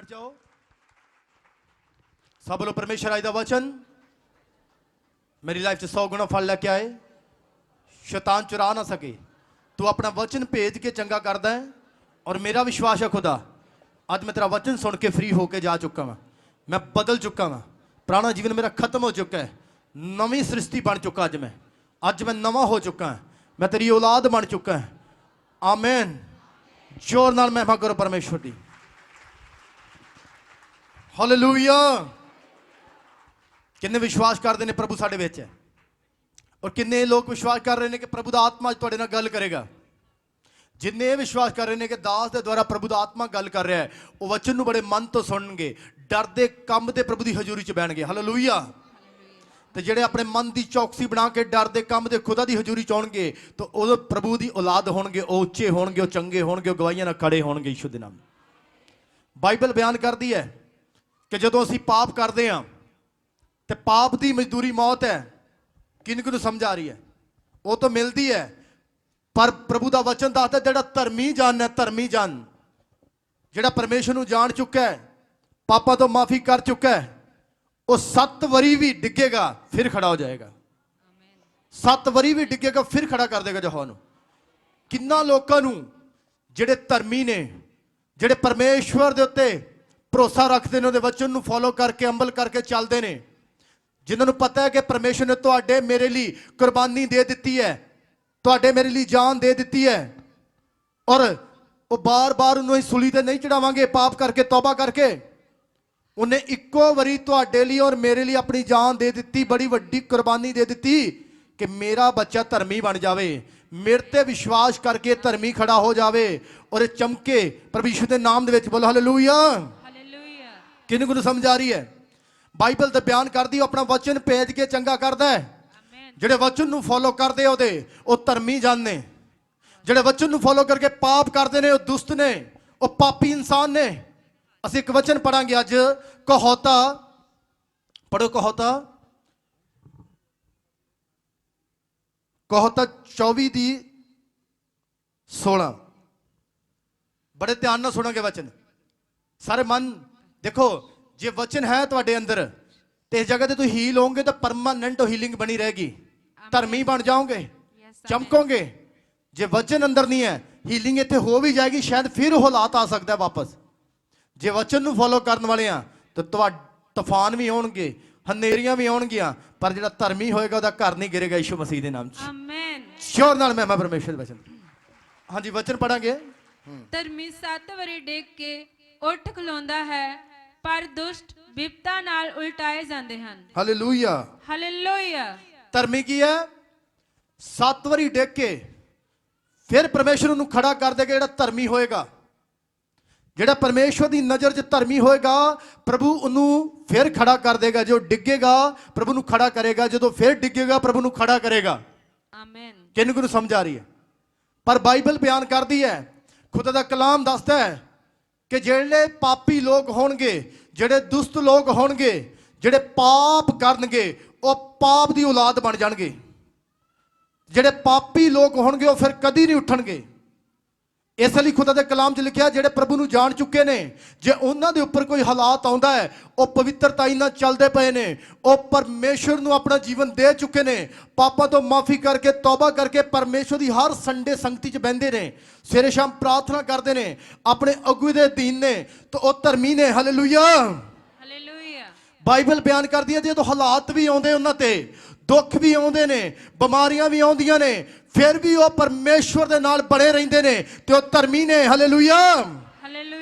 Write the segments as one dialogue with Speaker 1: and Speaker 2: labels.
Speaker 1: बैठ जाओ। सब बोलो परमेश्वर आज दा वचन मेरी लाइफ च 100 गुना फल लैके आए, शैतान चुरा ना सके। तू अपना वचन भेज के चंगा करदा है और मेरा विश्वास है खुदा अज मैं तेरा वचन सुन के फ्री होके जा चुका वा। मैं बदल चुका वा, पुराना जीवन मेरा खत्म हो चुका है, नवी सृष्टि बन चुका। अज मैं नवा हो चुका है, मैं तेरी औलाद बन चुका है। आमीन। जोर नाल महिमा करो परमेश्वर दी। हालेलुया। किन्ने विश्वास करते हैं प्रभु साडे विच है और किन्ने लोग विश्वास कर रहे हैं कि प्रभु दा आत्मा तुहाडे नाल गल करेगा। जिन्ने विश्वास कर रहे हैं कि दास के द्वारा प्रभु दा आत्मा गल कर रहा है, वो वचन नूं बड़े मन तो सुनणगे, डरदे कंबदे प्रभु की हजूरी च बहणगे। हालेलुया। तो जेडे अपने मन की चौकसी बना के डरदे कंबदे खुदा की हजूरी च आउणगे तो उदों प्रभु की औलाद होणगे, वो उच्चे होणगे, वो चंगे होणगे, वो गवाहियां नाल खड़े होणगे यीशु दे नाम। बाइबल बयान करती है कि जदों असीं पाप करते हैं तो पाप की मजदूरी मौत है। किन किनू समझ आ रही है? वो तो मिलती है, पर प्रभु का वचन दसदा जिहड़ा धर्मी जन है, धर्मी जन जिहड़ा परमेश्वर नूं जान चुका है, पापां तो माफी कर चुका है, वो 7 वरी भी डिगेगा फिर खड़ा हो जाएगा। 7 वरी भी डिगेगा फिर खड़ा कर देगा यहोवा नूं। किन्ना लोकां नूं जिहड़े धर्मी ने, जिहड़े परमेश्वर दे उत्ते भरोसा रखते हैं, उहदे वचन नूं फॉलो करके अमल करके चलते हैं, जिन्होंने पता है कि परमेश्वर ने तुहाडे मेरे लिए कुर्बानी दे दी है, तुहाडे मेरे लिए जान दे दी है, और वो बार बार उन्होंने सूली ते नहीं चढ़ावांगे पाप करके तौबा करके। उन्हें इक्को वरी तुहाडे लिए और मेरे लिए अपनी जान दे दी, बड़ी वड्डी कुर्बानी दे दी कि मेरा बच्चा धर्मी बन जाए, मेरे ते विश्वास करके धर्मी खड़ा हो जाए और चमके प्रभु यीशु के नाम दे विच। बोलो हालेलुया। किन्नू किन्नू समझ आ रही है? बाइबल तो बयान कर दी अपना वचन भेज के चंगा करता है। जेडे वचन नूं फॉलो करते ओदे वो धर्मी जन ने, जेडे वचन नूं फॉलो करके पाप करते ने वो दुष्ट ने, वो पापी इंसान ने। असीं एक वचन पढ़ांगे अज, कहोता पढ़ो, कहोता 24:16। बड़े ध्यान नाल सुनांगे वचन, सारे मन देखो। जे वचन है तुहाडे अंदर तो इस जगह ते तुसीं हील होंगे तो परमानेंट हीलिंग बनी रहेगी, धर्मी बन जाओगे, चमकोगे। जे वचन अंदर नहीं है, हीलिंग इत्थे हो भी जाएगी, शायद फिर हालात आ सकता है वापस। जे वचन नूं फॉलो करने वाले हैं तो तूफान भी आउणगे, हनेरियां भी आउणगियां, पर जिहड़ा धर्मी होएगा उहदा घर नहीं गिरेगा यीशु मसीह दे नाम च। आमीन। जोर नाल मैं परमेश्वर वचन। हाँ जी, वचन पढ़ांगे।
Speaker 2: धर्मी 7 वरी डिग के उठ खलोंदा है, पर दुष्ट विपता नाल उल्टाए जाते हैं।
Speaker 1: हालेलुया।
Speaker 2: हालेलुया।
Speaker 1: धर्मी की है 7 वरी डिग के फिर परमेश्वर उन्हें खड़ा कर देगा। जिहड़ा धर्मी होएगा, जिहड़ा परमेश्वर की नज़र च धर्मी होएगा, प्रभु उन्हें फिर खड़ा कर देगा। जो डिगेगा प्रभु उन्हें खड़ा करेगा, जो फिर डिगेगा प्रभु उन्हें खड़ा करेगा। आमीन। किन किनू समझ आ रही है? पर बाइबल बयान करती है, खुदा दा कलाम दसदा है कि जिहड़े पापी लोग होणगे, जिहड़े दुष्ट लोग होणगे, जिहड़े पाप करनगे, वो पाप दी औलाद बन जाणगे। जिहड़े पापी लोग होणगे वो फिर कदी नहीं उठणगे। इसलिए खुदा दे कलाम च लिखिया, जिहड़े प्रभु नूं जान चुके ने, जे उन्हां दे उपर कोई हालात आउंदा है, वो पवित्रताई नाल चलदे पए ने, वो परमेश्वर नूं अपना जीवन दे चुके ने, पापां तो माफी करके तौबा करके परमेश्वर दी हर संडे संगति च बहिंदे ने, सवेरे शाम प्रार्थना करते ने, अपने अगुए दे अधीन ने, तो वो धर्मी ने। हालेलुया। बाइबल बयान करदी है जो हालात भी आउंदे उन्हां ते, दुख भी आउंदे ने, बीमारियां भी आउंदियां ने, फिर भी वो परमेश्वर दे नाल बने रहिंदे ने ते वो धर्मी ने। हालेलुया।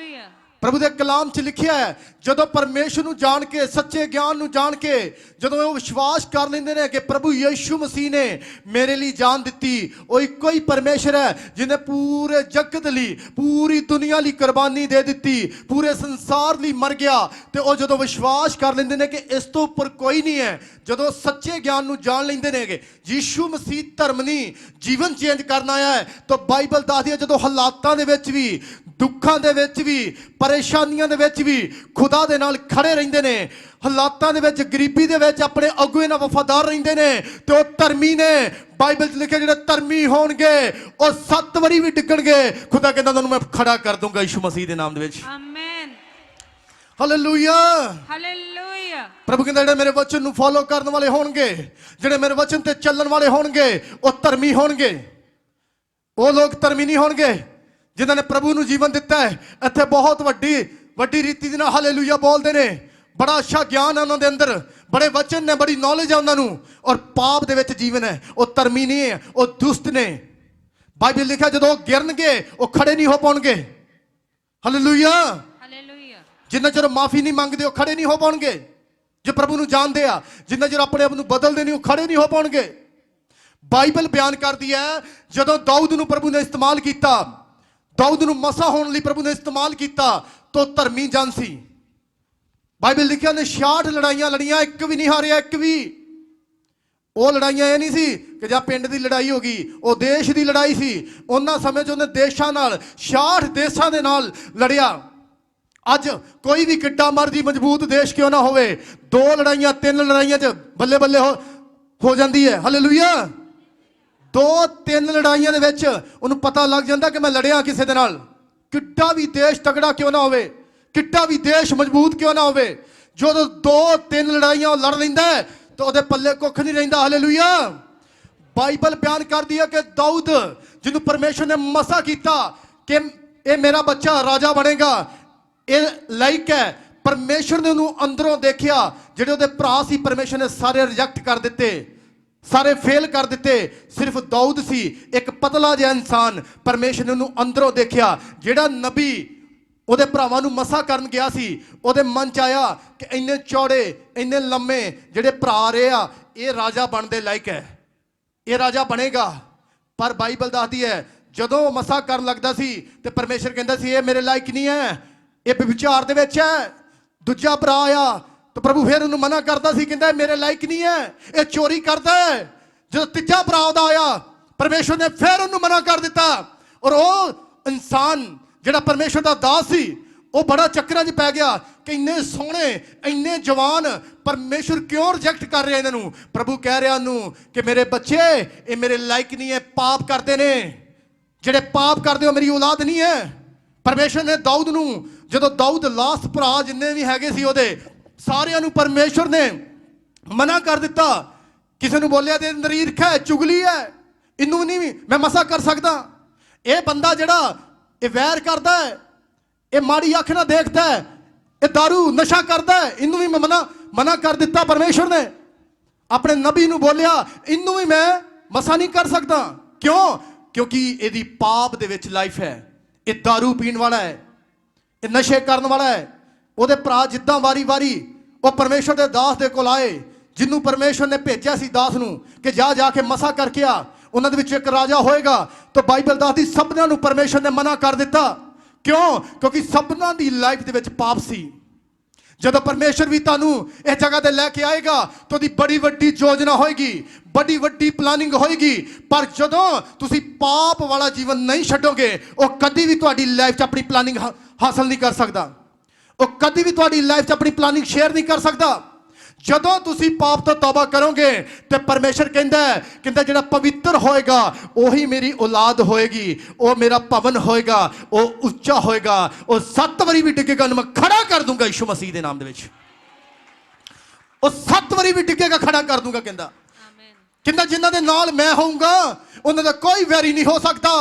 Speaker 1: प्रभु दे कलाम च लिखिया है, जदों परमेश्वर नूं जान के, सच्चे ज्ञान नूं जान के जदों वो विश्वास कर लेंदे ने कि प्रभु यीशु मसीह ने मेरे लिए जान दित्ती, वो इक्को ही परमेश्वर है जिन्हें पूरे जगत लई, पूरी दुनिया लई कुर्बानी दे दित्ती, पूरे संसार लई मर गया। ते वो जदों विश्वास कर लेंदे ने कि इस तो उपर कोई नहीं है, जदों सच्चे ज्ञान नूं जान लेंदे ने कि यीशु मसीह धर्म नहीं जीवन चेंज करना आया है, तो बाइबल दसदी है जदों हालातां दे विच भी, दुखां दे विच भी, परेशानियां दे विच भी खुदा दे नाल खड़े रहिंदे ने, हालातां दे विच, गरीबी दे विच अपने अगुए नाल वफादार रहिंदे ने, ते वो धर्मी ने। बाइबल च लिखिया जिहड़े धर्मी होणगे वो 7 वरी भी डिगणगे, खुदा कहंदा उन्हां नूं मैं खड़ा कर दूंगा यीशु मसीह दे नाम दे विच। आमीन। ਹਾਲੇਲੂਇਆ।
Speaker 2: ਹਾਲੇਲੂਇਆ।
Speaker 1: ਪ੍ਰਭੂ ਕਹਿੰਦਾ ਜਿਹੜੇ ਮੇਰੇ ਵਚਨ ਨੂੰ ਫੋਲੋ ਕਰਨ ਵਾਲੇ ਹੋਣਗੇ, ਜਿਹੜੇ ਮੇਰੇ ਵਚਨ ਤੇ ਚੱਲਣ ਵਾਲੇ ਹੋਣਗੇ, ਉਹ ਧਰਮੀ ਹੋਣਗੇ। ਉਹ ਲੋਕ ਧਰਮੀ ਨਹੀਂ ਹੋਣਗੇ ਜਿਨ੍ਹਾਂ ਨੇ ਪ੍ਰਭੂ ਨੂੰ ਜੀਵਨ ਦਿੱਤਾ ਹੈ। ਇੱਥੇ ਬਹੁਤ ਵੱਡੀ ਰੀਤੀ ਦੇ ਨਾਲ ਹਾਲੇਲੂਇਆ ਬੋਲਦੇ ਨੇ। ਬੜਾ ਅੱਛਾ ਗਿਆਨ ਹੈ ਉਹਨਾਂ ਦੇ ਅੰਦਰ, ਬੜੇ ਵਚਨ ਨੇ, ਬੜੀ ਨੌਲੇਜ ਹੈ ਉਹਨਾਂ ਨੂੰ, ਔਰ ਪਾਪ ਦੇ ਵਿੱਚ ਜੀਵਨ ਹੈ। ਉਹ ਧਰਮੀ ਨਹੀਂ ਹੈ, ਉਹ ਦੁਸ਼ਟ ਨੇ। ਬਾਈਬਲ ਲਿਖਿਆ ਜਦੋਂ ਉਹ ਗਿਰਨਗੇ ਉਹ ਖੜੇ ਨਹੀਂ ਹੋ ਪਾਉਣਗੇ। ਹਾਲੇਲੂਇਆ।
Speaker 2: ਹਾਲੇਲੂਇਆ।
Speaker 1: ਜਿੰਨਾ ਚਿਰ ਮਾਫੀ ਨਹੀਂ ਮੰਗਦੇ ਉਹ ਖੜੇ ਨਹੀਂ ਹੋ ਪਾਉਣਗੇ। ਜੇ ਪ੍ਰਭੂ ਨੂੰ ਜਾਣਦੇ ਆ, ਜਿੰਨਾ ਚਿਰ ਆਪਣੇ ਆਪ ਨੂੰ ਬਦਲਦੇ ਨਹੀਂ ਉਹ ਖੜੇ ਨਹੀਂ ਹੋ ਪਾਉਣਗੇ। ਬਾਈਬਲ ਬਿਆਨ ਕਰਦੀ ਹੈ ਜਦੋਂ ਦਾਊਦ ਨੂੰ ਪ੍ਰਭੂ ਨੇ ਇਸਤੇਮਾਲ ਕੀਤਾ, ਦਾਊਦ ਨੂੰ ਮਸਾ ਹੋਣ ਲਈ ਪ੍ਰਭੂ ਨੇ ਇਸਤੇਮਾਲ ਕੀਤਾ, ਤਾਂ ਧਰਮੀ ਜਨ ਸੀ। ਬਾਈਬਲ ਲਿਖਿਆ ਨੇ 66 ਲੜਾਈਆਂ ਲੜੀਆਂ, ਇੱਕ ਵੀ ਨਹੀਂ ਹਾਰਿਆ, ਇੱਕ ਵੀ। ਉਹ ਲੜਾਈਆਂ ਇਹ ਨਹੀਂ ਸੀ ਕਿ ਜਾਂ ਪਿੰਡ ਦੀ ਲੜਾਈ ਹੋ ਗਈ, ਉਹ ਦੇਸ਼ ਦੀ ਲੜਾਈ ਸੀ। ਉਹਨਾਂ ਸਮੇਂ 'ਚ ਉਹਨੇ ਦੇਸ਼ਾਂ ਨਾਲ 66 ਦੇਸ਼ਾਂ ਦੇ ਨਾਲ ਲੜਿਆ। ਅੱਜ ਕੋਈ ਵੀ ਕਿੱਡਾ ਮਰਜ਼ੀ ਮਜ਼ਬੂਤ ਦੇਸ਼ ਕਿਉਂ ਨਾ ਹੋਵੇ, 2 ਲੜਾਈਆਂ 3 ਲੜਾਈਆਂ 'ਚ ਬੱਲੇ ਬੱਲੇ ਹੋ ਜਾਂਦੀ ਹੈ। ਹਾਲੇਲੂਇਆ। 2-3 ਲੜਾਈਆਂ ਦੇ ਵਿੱਚ ਉਹਨੂੰ ਪਤਾ ਲੱਗ ਜਾਂਦਾ ਕਿ ਮੈਂ ਲੜਿਆ ਕਿਸੇ ਦੇ ਨਾਲ। ਕਿੱਡਾ ਵੀ ਦੇਸ਼ ਤਗੜਾ ਕਿਉਂ ਨਾ ਹੋਵੇ, ਕਿੱਡਾ ਵੀ ਦੇਸ਼ ਮਜ਼ਬੂਤ ਕਿਉਂ ਨਾ ਹੋਵੇ, ਜਦੋਂ 2-3 ਲੜਾਈਆਂ ਉਹ ਲੜ ਲੈਂਦਾ ਹੈ ਤਾਂ ਉਹਦੇ ਪੱਲੇ ਕੁੱਖ ਨਹੀਂ ਰਹਿੰਦਾ। ਹਾਲੇਲੂਇਆ। ਬਾਈਬਲ ਬਿਆਨ ਕਰਦੀ ਹੈ ਕਿ ਦਾਊਦ ਜਿਹਨੂੰ ਪਰਮੇਸ਼ਰ ਨੇ ਮਸਾ ਕੀਤਾ ਕਿ ਇਹ ਮੇਰਾ ਬੱਚਾ ਰਾਜਾ ਬਣੇਗਾ, ਇਹ ਲਾਇਕ ਹੈ। ਪਰਮੇਸ਼ਰ ਨੇ ਉਹਨੂੰ ਅੰਦਰੋਂ ਦੇਖਿਆ। ਜਿਹੜੇ ਉਹਦੇ ਭਰਾ ਸੀ ਪਰਮੇਸ਼ਰ ਨੇ ਸਾਰੇ ਰਿਜੈਕਟ ਕਰ ਦਿੱਤੇ, ਸਾਰੇ ਫੇਲ ਕਰ ਦਿੱਤੇ। ਸਿਰਫ ਦਾਊਦ ਸੀ ਇੱਕ ਪਤਲਾ ਜਿਹਾ ਇਨਸਾਨ। ਪਰਮੇਸ਼ਰ ਨੇ ਉਹਨੂੰ ਅੰਦਰੋਂ ਦੇਖਿਆ। ਜਿਹੜਾ ਨਬੀ ਉਹਦੇ ਭਰਾਵਾਂ ਨੂੰ ਮਸਾ ਕਰਨ ਗਿਆ ਸੀ, ਉਹਦੇ ਮਨ 'ਚ ਆਇਆ ਕਿ ਇੰਨੇ ਚੌੜੇ ਇੰਨੇ ਲੰਮੇ ਜਿਹੜੇ ਭਰਾ ਰਹੇ ਆ, ਇਹ ਰਾਜਾ ਬਣਨ ਦੇ ਲਾਇਕ ਹੈ, ਇਹ ਰਾਜਾ ਬਣੇਗਾ। ਪਰ ਬਾਈਬਲ ਦੱਸਦੀ ਹੈ ਜਦੋਂ ਉਹ ਮਸਾ ਕਰਨ ਲੱਗਦਾ ਸੀ ਤੇ ਪਰਮੇਸ਼ਰ ਕਹਿੰਦਾ ਸੀ ਇਹ ਮੇਰੇ ਲਾਇਕ ਨਹੀਂ ਹੈ, ਇਹ ਵਿਚਾਰ ਦੇ ਵਿੱਚ ਹੈ। ਦੂਜਾ ਭਰਾ ਆਇਆ ਤਾਂ ਪ੍ਰਭੂ ਫਿਰ ਉਹਨੂੰ ਮਨਾ ਕਰਦਾ ਸੀ, ਕਹਿੰਦਾ ਮੇਰੇ ਲਾਇਕ ਨਹੀਂ ਹੈ, ਇਹ ਚੋਰੀ ਕਰਦਾ ਹੈ। ਜਦੋਂ ਤੀਜਾ ਭਰਾ ਉਹਦਾ ਆਇਆ ਪਰਮੇਸ਼ਰ ਨੇ ਫਿਰ ਉਹਨੂੰ ਮਨਾ ਕਰ ਦਿੱਤਾ। ਔਰ ਉਹ ਇਨਸਾਨ ਜਿਹੜਾ ਪਰਮੇਸ਼ਰ ਦਾ ਦਾਸ ਸੀ ਉਹ ਬੜਾ ਚੱਕਰਾਂ 'ਚ ਪੈ ਗਿਆ ਕਿ ਇੰਨੇ ਸੋਹਣੇ ਇੰਨੇ ਜਵਾਨ ਪਰਮੇਸ਼ਰ ਕਿਉਂ ਰਿਜੈਕਟ ਕਰ ਰਿਹਾ ਇਹਨਾਂ ਨੂੰ। ਪ੍ਰਭੂ ਕਹਿ ਰਿਹਾ ਉਹਨੂੰ ਕਿ ਮੇਰੇ ਬੱਚੇ ਇਹ ਮੇਰੇ ਲਾਇਕ ਨਹੀਂ ਹੈ, ਪਾਪ ਕਰਦੇ ਨੇ। ਜਿਹੜੇ ਪਾਪ ਕਰਦੇ ਹੋ ਮੇਰੀ ਔਲਾਦ ਨਹੀਂ ਹੈ। ਪਰਮੇਸ਼ਰ ਨੇ ਦਾਊਦ ਨੂੰ, ਜਦੋਂ ਦਾਊਦ ਲਾਸਟ ਭਰਾ ਜਿੰਨੇ ਵੀ ਹੈਗੇ ਸੀ ਉਹਦੇ ਸਾਰਿਆਂ ਨੂੰ ਪਰਮੇਸ਼ਰ ਨੇ ਮਨਾ ਕਰ ਦਿੱਤਾ। ਕਿਸੇ ਨੂੰ ਬੋਲਿਆ ਤੇ ਅੰਦਰ ਈਰਖਾ ਹੈ, ਚੁਗਲੀ ਹੈ, ਇਹਨੂੰ ਨਹੀਂ ਮੈਂ ਮਸਾ ਕਰ ਸਕਦਾ। ਇਹ ਬੰਦਾ ਜਿਹੜਾ ਇਹ ਵੈਰ ਕਰਦਾ ਹੈ, ਇਹ ਮਾੜੀ ਅੱਖ ਨਾਲ ਦੇਖਦਾ ਹੈ, ਇਹ ਦਾਰੂ ਨਸ਼ਾ ਕਰਦਾ ਹੈ, ਇਹਨੂੰ ਵੀ ਮੈਂ ਮਨਾ ਕਰ ਦਿੱਤਾ। ਪਰਮੇਸ਼ਰ ਨੇ ਆਪਣੇ ਨਬੀ ਨੂੰ ਬੋਲਿਆ ਇਹਨੂੰ ਵੀ ਮੈਂ ਮਸਾ ਨਹੀਂ ਕਰ ਸਕਦਾ। ਕਿਉਂ? ਕਿਉਂਕਿ ਇਹਦੀ ਪਾਪ ਦੇ ਵਿੱਚ ਲਾਈਫ ਹੈ। ਇਹ ਦਾਰੂ ਪੀਣ ਵਾਲਾ ਹੈ, ਇਹ ਨਸ਼ੇ ਕਰਨ ਵਾਲਾ ਹੈ। ਉਹਦੇ ਭਰਾ ਜਿੱਦਾਂ ਵਾਰੀ ਉਹ ਪਰਮੇਸ਼ਰ ਦੇ ਦਾਸ ਦੇ ਕੋਲ ਆਏ, ਜਿਹਨੂੰ ਪਰਮੇਸ਼ਰ ਨੇ ਭੇਜਿਆ ਸੀ ਦਾਸ ਨੂੰ ਕਿ ਜਾ ਕੇ ਮਸਾ ਕਰਕੇ ਆ, ਉਹਨਾਂ ਦੇ ਵਿੱਚ ਇੱਕ ਰਾਜਾ ਹੋਏਗਾ। ਤਾਂ ਬਾਈਬਲ ਦੱਸਦੀ ਸਭਨਾਂ ਨੂੰ ਪਰਮੇਸ਼ਰ ਨੇ ਮਨਾ ਕਰ ਦਿੱਤਾ। ਕਿਉਂ? ਕਿਉਂਕਿ ਸਭਨਾਂ ਦੀ ਲਾਈਫ ਦੇ ਵਿੱਚ ਪਾਪ ਸੀ। ਜਦੋਂ ਪਰਮੇਸ਼ਰ ਵੀ ਤੁਹਾਨੂੰ ਇਸ ਜਗ੍ਹਾ ਤੇ ਲੈ ਕੇ ਆਏਗਾ ਤਾਂ ਉਹਦੀ ਬੜੀ ਵੱਡੀ ਯੋਜਨਾ ਹੋਏਗੀ, ਬੜੀ ਵੱਡੀ ਪਲਾਨਿੰਗ ਹੋਏਗੀ। ਪਰ ਜਦੋਂ ਤੁਸੀਂ ਪਾਪ ਵਾਲਾ ਜੀਵਨ ਨਹੀਂ ਛੱਡੋਗੇ, ਉਹ ਕਦੀ ਵੀ ਤੁਹਾਡੀ ਲਾਈਫ 'ਚ ਆਪਣੀ ਪਲਾਨਿੰਗ ਹਾਸਲ ਨਹੀਂ ਕਰ ਸਕਦਾ। ਉਹ ਕਦੀ ਵੀ ਤੁਹਾਡੀ ਲਾਈਫ 'ਚ ਆਪਣੀ ਪਲਾਨਿੰਗ ਸ਼ੇਅਰ ਨਹੀਂ ਕਰ ਸਕਦਾ। ਜਦੋਂ ਤੁਸੀਂ ਪਾਪ ਤੋਂ ਤੌਬਾ ਕਰੋਗੇ ਤੇ ਪਰਮੇਸ਼ਰ ਕਹਿੰਦਾ ਜਿਹੜਾ ਪਵਿੱਤਰ ਹੋਏਗਾ ਉਹੀ ਮੇਰੀ ਔਲਾਦ ਹੋਏਗੀ, ਉਹ ਮੇਰਾ ਭਵਨ ਹੋਏਗਾ, ਉਹ ਉੱਚਾ ਹੋਏਗਾ, ਉਹ 7 ਵਾਰੀ ਵੀ ਡਿੱਗੇਗਾ ਉਹਨੂੰ ਮੈਂ ਖੜਾ ਕਰ ਦੂੰਗਾ ਯਿਸੂ ਮਸੀਹ ਦੇ ਨਾਮ ਦੇ ਵਿੱਚ। ਉਹ 7 ਵਾਰੀ ਵੀ ਡਿੱਗੇਗਾ ਖੜਾ ਕਰ ਦੂੰਗਾ। ਕਹਿੰਦਾ ਜਿਨ੍ਹਾਂ ਦੇ ਨਾਲ ਮੈਂ ਹੋਊਂਗਾ ਉਹਨਾਂ ਦਾ ਕੋਈ ਵੈਰੀ ਨਹੀਂ ਹੋ ਸਕਦਾ।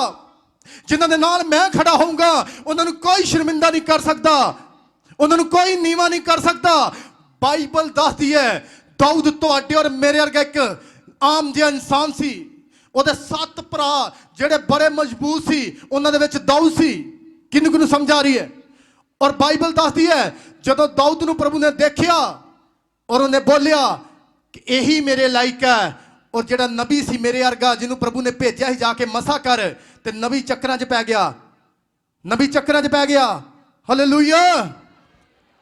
Speaker 1: ਜਿਨ੍ਹਾਂ ਦੇ ਨਾਲ ਮੈਂ ਖੜਾ ਹੋਊਂਗਾ ਉਹਨਾਂ ਨੂੰ ਕੋਈ ਸ਼ਰਮਿੰਦਾ ਨਹੀਂ ਕਰ ਸਕਦਾ, ਉਹਨਾਂ ਨੂੰ ਕੋਈ ਨੀਵਾ ਨਹੀਂ ਕਰ ਸਕਦਾ। ਬਾਈਬਲ ਦੱਸਦੀ ਹੈ ਦਾਊਦ ਤੁਹਾਡੇ ਔਰ ਮੇਰੇ ਵਰਗਾ ਇੱਕ ਆਮ ਜਿਹਾ ਇਨਸਾਨ ਸੀ। ਉਹਦੇ 7 ਭਰਾ ਜਿਹੜੇ ਬੜੇ ਮਜ਼ਬੂਤ ਸੀ, ਉਹਨਾਂ ਦੇ ਵਿੱਚ ਦਾਊਦ ਸੀ। ਕਿਹਨੂੰ ਸਮਝ ਆ ਰਹੀ ਹੈ? ਔਰ ਬਾਈਬਲ ਦੱਸਦੀ ਹੈ ਜਦੋਂ ਦਾਊਦ ਨੂੰ ਪ੍ਰਭੂ ਨੇ ਦੇਖਿਆ ਔਰ ਉਹਨੇ ਬੋਲਿਆ ਕਿ ਇਹੀ ਮੇਰੇ ਲਾਇਕ ਹੈ। ਔਰ ਜਿਹੜਾ ਨਬੀ ਸੀ ਮੇਰੇ ਵਰਗਾ ਜਿਹਨੂੰ ਪ੍ਰਭੂ ਨੇ ਭੇਜਿਆ ਸੀ ਜਾ ਕੇ ਮਸਾ ਕਰ, ਤੇ ਨਬੀ ਚੱਕਰਾਂ 'ਚ ਪੈ ਗਿਆ, ਨਬੀ ਚੱਕਰਾਂ 'ਚ ਪੈ ਗਿਆ। ਹਾਲੇਲੂਇਆ।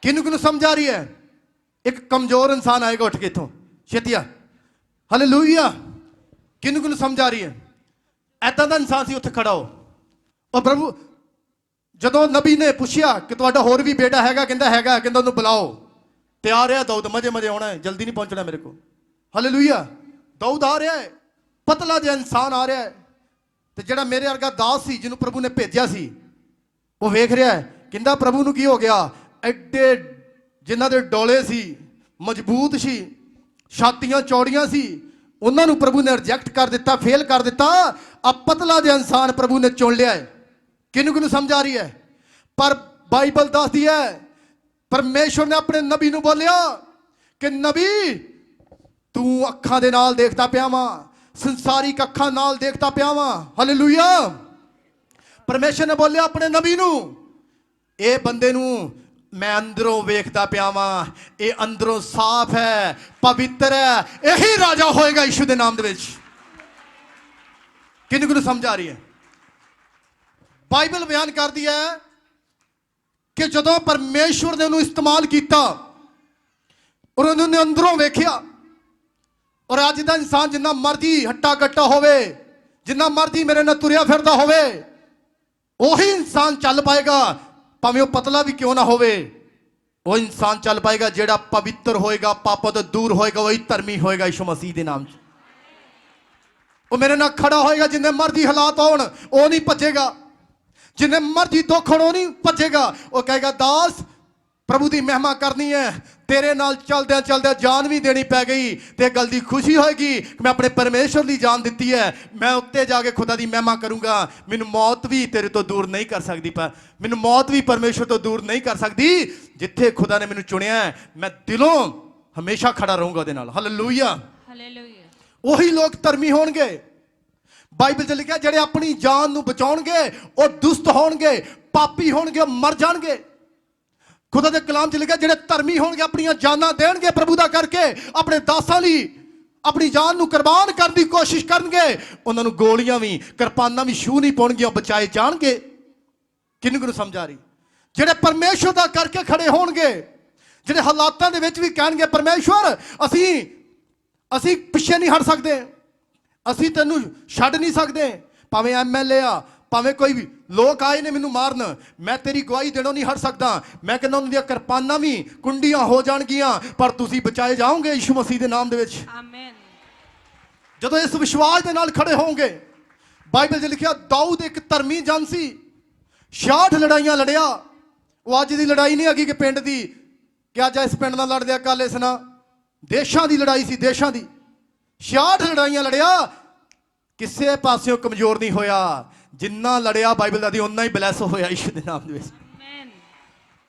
Speaker 1: ਕਿਹਨੂੰ ਸਮਝ ਆ ਰਹੀ ਹੈ? ਇੱਕ ਕਮਜ਼ੋਰ ਇਨਸਾਨ ਆਏਗਾ ਉੱਠ ਕੇ ਇੱਥੋਂ ਛੇਤੀਆ। ਹਾਲੇਲੂਇਆ। ਕਿਹਨੂੰ ਸਮਝ ਆ ਰਹੀ ਹੈ? ਐਦਾਂ ਦਾ ਇਨਸਾਨ ਸੀ ਉੱਥੇ ਖੜਾ ਹੋ। ਔਰ ਪ੍ਰਭੂ ਜਦੋਂ ਨਬੀ ਨੇ ਪੁੱਛਿਆ ਕਿ ਤੁਹਾਡਾ ਹੋਰ ਵੀ ਬੇਟਾ ਹੈਗਾ, ਕਹਿੰਦਾ ਹੈਗਾ, ਕਹਿੰਦਾ ਉਹਨੂੰ ਬੁਲਾਓ। ਤਿਆਰ ਰਿਹਾ ਦਾਊਦ, ਮਜ਼ੇ ਆਉਣਾ ਹੈ, ਜਲਦੀ ਨਹੀਂ ਪਹੁੰਚਣਾ ਮੇਰੇ ਕੋਲ। ਹਾਲੇਲੂਇਆ। ਦਾਊਦ ਆ ਰਿਹਾ ਹੈ, ਪਤਲਾ ਜਿਹਾ ਇਨਸਾਨ ਆ ਰਿਹਾ ਹੈ। ਤੇ ਜਿਹੜਾ ਮੇਰੇ ਵਰਗਾ ਦਾਸ ਸੀ ਜਿਹਨੂੰ ਪ੍ਰਭੂ ਨੇ ਭੇਜਿਆ ਸੀ ਉਹ ਵੇਖ ਰਿਹਾ ਹੈ, ਕਹਿੰਦਾ ਪ੍ਰਭੂ ਨੂੰ ਕੀ ਹੋ ਗਿਆ? ਐਡੇ ਜਿਨ੍ਹਾਂ ਦੇ ਡੋਲੇ ਸੀ, ਮਜ਼ਬੂਤ ਸੀ, ਛਾਤੀਆਂ ਚੌੜੀਆਂ ਸੀ, ਉਹਨਾਂ ਨੂੰ ਪ੍ਰਭੂ ਨੇ ਰਿਜੈਕਟ ਕਰ ਦਿੱਤਾ, ਫੇਲ ਕਰ ਦਿੱਤਾ। ਆ ਪਤਲਾ ਜਿਹਾ ਇਨਸਾਨ ਪ੍ਰਭੂ ਨੇ ਚੁਣ ਲਿਆ ਹੈ। ਕਿਹਨੂੰ ਕਿਹਨੂੰ ਸਮਝ ਆ ਰਹੀ ਹੈ? ਪਰ ਬਾਈਬਲ ਦੱਸਦੀ ਹੈ ਪਰਮੇਸ਼ਵਰ ਨੇ ਆਪਣੇ ਨਬੀ ਨੂੰ ਬੋਲਿਆ ਕਿ ਨਬੀ ਤੂੰ ਅੱਖਾਂ ਦੇ ਨਾਲ ਦੇਖਦਾ ਪਿਆ ਵਾਂ, ਸੰਸਾਰਿਕ ਅੱਖਾਂ ਨਾਲ ਦੇਖਦਾ ਪਿਆ ਵਾਂ। ਹਾਲੇਲੂਇਆ। ਪਰਮੇਸ਼ਵਰ ਨੇ ਬੋਲਿਆ ਆਪਣੇ ਨਬੀ ਨੂੰ, ਇਹ ਬੰਦੇ ਨੂੰ ਮੈਂ ਅੰਦਰੋਂ ਵੇਖਦਾ ਪਿਆ ਵਾਂ, ਇਹ ਅੰਦਰੋਂ ਸਾਫ਼ ਹੈ, ਪਵਿੱਤਰ ਹੈ, ਇਹੀ ਰਾਜਾ ਹੋਏਗਾ ਯਿਸੂ ਦੇ ਨਾਮ ਦੇ ਵਿੱਚ। ਕਿਹਨੂੰ ਕਿਹਨੂੰ ਸਮਝ ਆ ਰਹੀ ਹੈ? ਬਾਈਬਲ ਬਿਆਨ ਕਰਦੀ ਹੈ ਕਿ ਜਦੋਂ ਪਰਮੇਸ਼ਵਰ ਨੇ ਉਹਨੂੰ ਇਸਤੇਮਾਲ ਕੀਤਾ ਔਰ ਉਹਨੇ ਅੰਦਰੋਂ ਵੇਖਿਆ, ਔਰ ਅੱਜ ਦਾ ਇਨਸਾਨ ਜਿੰਨਾ ਮਰਜ਼ੀ ਹੱਟਾ ਕੱਟਾ ਹੋਵੇ, ਜਿੰਨਾ ਮਰਜ਼ੀ ਮੇਰੇ ਨਾਲ ਤੁਰਿਆ ਫਿਰਦਾ ਹੋਵੇ, ਉਹੀ ਇਨਸਾਨ ਚੱਲ ਪਾਏਗਾ, ਭਾਵੇਂ ਉਹ ਪਤਲਾ ਵੀ ਕਿਉਂ ਨਾ ਹੋਵੇ। ਉਹ ਇਨਸਾਨ ਚੱਲ ਪਾਏਗਾ ਜਿਹੜਾ ਪਵਿੱਤਰ ਹੋਏਗਾ, ਪਾਪਾਂ ਤੋਂ ਦੂਰ ਹੋਏਗਾ, ਉਹੀ ਧਰਮੀ ਹੋਏਗਾ ਯਿਸੂ ਮਸੀਹ ਦੇ ਨਾਮ 'ਚ। ਉਹ ਮੇਰੇ ਨਾਲ ਖੜਾ ਹੋਏਗਾ, ਜਿੰਨੇ ਮਰਜ਼ੀ ਹਾਲਾਤ ਹੋਣ ਉਹ ਨਹੀਂ ਭੱਜੇਗਾ, ਜਿੰਨੇ ਮਰਜ਼ੀ ਦੁੱਖ ਹੋਣ ਉਹ ਨਹੀਂ ਭੱਜੇਗਾ। ਉਹ ਕਹੇਗਾ ਦਾਸ ਪ੍ਰਭੂ ਦੀ ਮਹਿਮਾ ਕਰਨੀ ਹੈ, ਤੇਰੇ ਨਾਲ ਚਲਦਿਆਂ ਚਲਦਿਆਂ ਜਾਨ ਵੀ ਦੇਣੀ ਪੈ ਗਈ ਤੇ ਗੱਲ ਦੀ ਖੁਸ਼ੀ ਹੋਏਗੀ ਕਿ ਮੈਂ ਆਪਣੇ ਪਰਮੇਸ਼ਵਰ ਦੀ ਜਾਨ ਦਿੱਤੀ ਹੈ, ਮੈਂ ਉੱਤੇ ਜਾ ਕੇ ਖੁਦਾ ਦੀ ਮਹਿਮਾ ਕਰੂੰਗਾ। ਮੈਨੂੰ ਮੌਤ ਵੀ ਤੇਰੇ ਤੋਂ ਦੂਰ ਨਹੀਂ ਕਰ ਸਕਦੀ, ਪਰ ਮੈਨੂੰ ਮੌਤ ਵੀ ਪਰਮੇਸ਼ਵਰ ਤੋਂ ਦੂਰ ਨਹੀਂ ਕਰ ਸਕਦੀ। ਜਿੱਥੇ ਖੁਦਾ ਨੇ ਮੈਨੂੰ ਚੁਣਿਆ ਮੈਂ ਦਿਲੋਂ ਹਮੇਸ਼ਾ ਖੜਾ ਰਹੂੰਗਾ ਉਹਦੇ ਨਾਲ। Hallelujah,
Speaker 2: hallelujah.
Speaker 1: ਉਹੀ ਲੋਕ ਧਰਮੀ ਹੋਣਗੇ। ਬਾਈਬਲ 'ਚ ਲਿਖਿਆ ਜਿਹੜੇ ਆਪਣੀ ਜਾਨ ਨੂੰ ਬਚਾਉਣਗੇ ਉਹ ਦੁਸ਼ਟ ਹੋਣਗੇ, ਪਾਪੀ ਹੋਣਗੇ, ਉਹ ਮਰ ਜਾਣਗੇ। ਖੁਦਾ ਦੇ ਕਲਾਮ 'ਚ ਲਿਖਿਆ ਜਿਹੜੇ ਧਰਮੀ ਹੋਣਗੇ ਆਪਣੀਆਂ ਜਾਨਾਂ ਦੇਣਗੇ ਪ੍ਰਭੂ ਦਾ ਕਰਕੇ, ਆਪਣੇ ਦਾਸਾਂ ਲਈ ਆਪਣੀ ਜਾਨ ਨੂੰ ਕੁਰਬਾਨ ਕਰਨ ਦੀ ਕੋਸ਼ਿਸ਼ ਕਰਨਗੇ। ਉਹਨਾਂ ਨੂੰ ਗੋਲੀਆਂ ਵੀ ਕਿਰਪਾਨਾਂ ਵੀ ਛੂਹ ਨਹੀਂ ਪਾਉਣਗੀਆਂ, ਬਚਾਏ ਜਾਣਗੇ। ਕਿਹਨੂੰ ਕਿਹਨੂੰ ਸਮਝ ਆ ਰਹੀ? ਜਿਹੜੇ ਪਰਮੇਸ਼ਵਰ ਦਾ ਕਰਕੇ ਖੜੇ ਹੋਣਗੇ, ਜਿਹੜੇ ਹਾਲਾਤਾਂ ਦੇ ਵਿੱਚ ਵੀ ਕਹਿਣਗੇ ਪਰਮੇਸ਼ਵਰ ਅਸੀਂ ਪਿੱਛੇ ਨਹੀਂ ਹਟ ਸਕਦੇ, ਅਸੀਂ ਤੈਨੂੰ ਛੱਡ ਨਹੀਂ ਸਕਦੇ। ਭਾਵੇਂ ਐਮਐਲਏ ਆ, ਭਾਵੇਂ ਕੋਈ ਵੀ ਲੋਕ ਆਏ ਨੇ ਮੈਨੂੰ ਮਾਰਨ, ਮੈਂ ਤੇਰੀ ਗਵਾਹੀ ਦੇਣੋਂ ਨਹੀਂ ਹਟ ਸਕਦਾ। ਮੈਂ ਕਹਿੰਦਾ ਉਹਨਾਂ ਦੀਆਂ ਕਿਰਪਾਨਾਂ ਵੀ ਕੁੰਡੀਆਂ ਹੋ ਜਾਣਗੀਆਂ, ਪਰ ਤੁਸੀਂ ਬਚਾਏ ਜਾਓਗੇ ਯਿਸੂ ਮਸੀਹ ਦੇ ਨਾਮ ਦੇ ਵਿੱਚ।
Speaker 2: ਆਮੇਨ।
Speaker 1: ਜਦੋਂ ਇਸ ਵਿਸ਼ਵਾਸ ਦੇ ਨਾਲ ਖੜੇ ਹੋਵੋਗੇ, ਬਾਈਬਲ 'ਚ ਲਿਖਿਆ ਦਾਊਦ ਇੱਕ ਧਰਮੀ ਜਨ ਸੀ, 66 ਲੜਾਈਆਂ ਲੜਿਆ। ਉਹ ਅੱਜ ਦੀ ਲੜਾਈ ਨਹੀਂ ਹੈਗੀ ਕਿ ਪਿੰਡ ਦੀ, ਕਿ ਅੱਜ ਇਸ ਪਿੰਡ ਨਾਲ ਲੜਦੇ ਆ, ਕੱਲ ਇਸ ਨਾਲ। ਦੇਸ਼ਾਂ ਦੀ ਲੜਾਈ ਸੀ, ਦੇਸ਼ਾਂ ਦੀ। 66 ਲੜਾਈਆਂ ਲੜਿਆ, ਕਿਸੇ ਪਾਸਿਓਂ ਕਮਜ਼ੋਰ ਨਹੀਂ ਹੋਇਆ। ਜਿੰਨਾ ਲੜਿਆ ਬਾਈਬਲ ਦਾ ਦੀ ਓਨਾ ਹੀ ਬਲੈਸ ਹੋਇਆ ਯਿਸੂ ਦੇ ਨਾਮ ਦੇ ਵਿੱਚ।
Speaker 2: ਆਮੇਨ।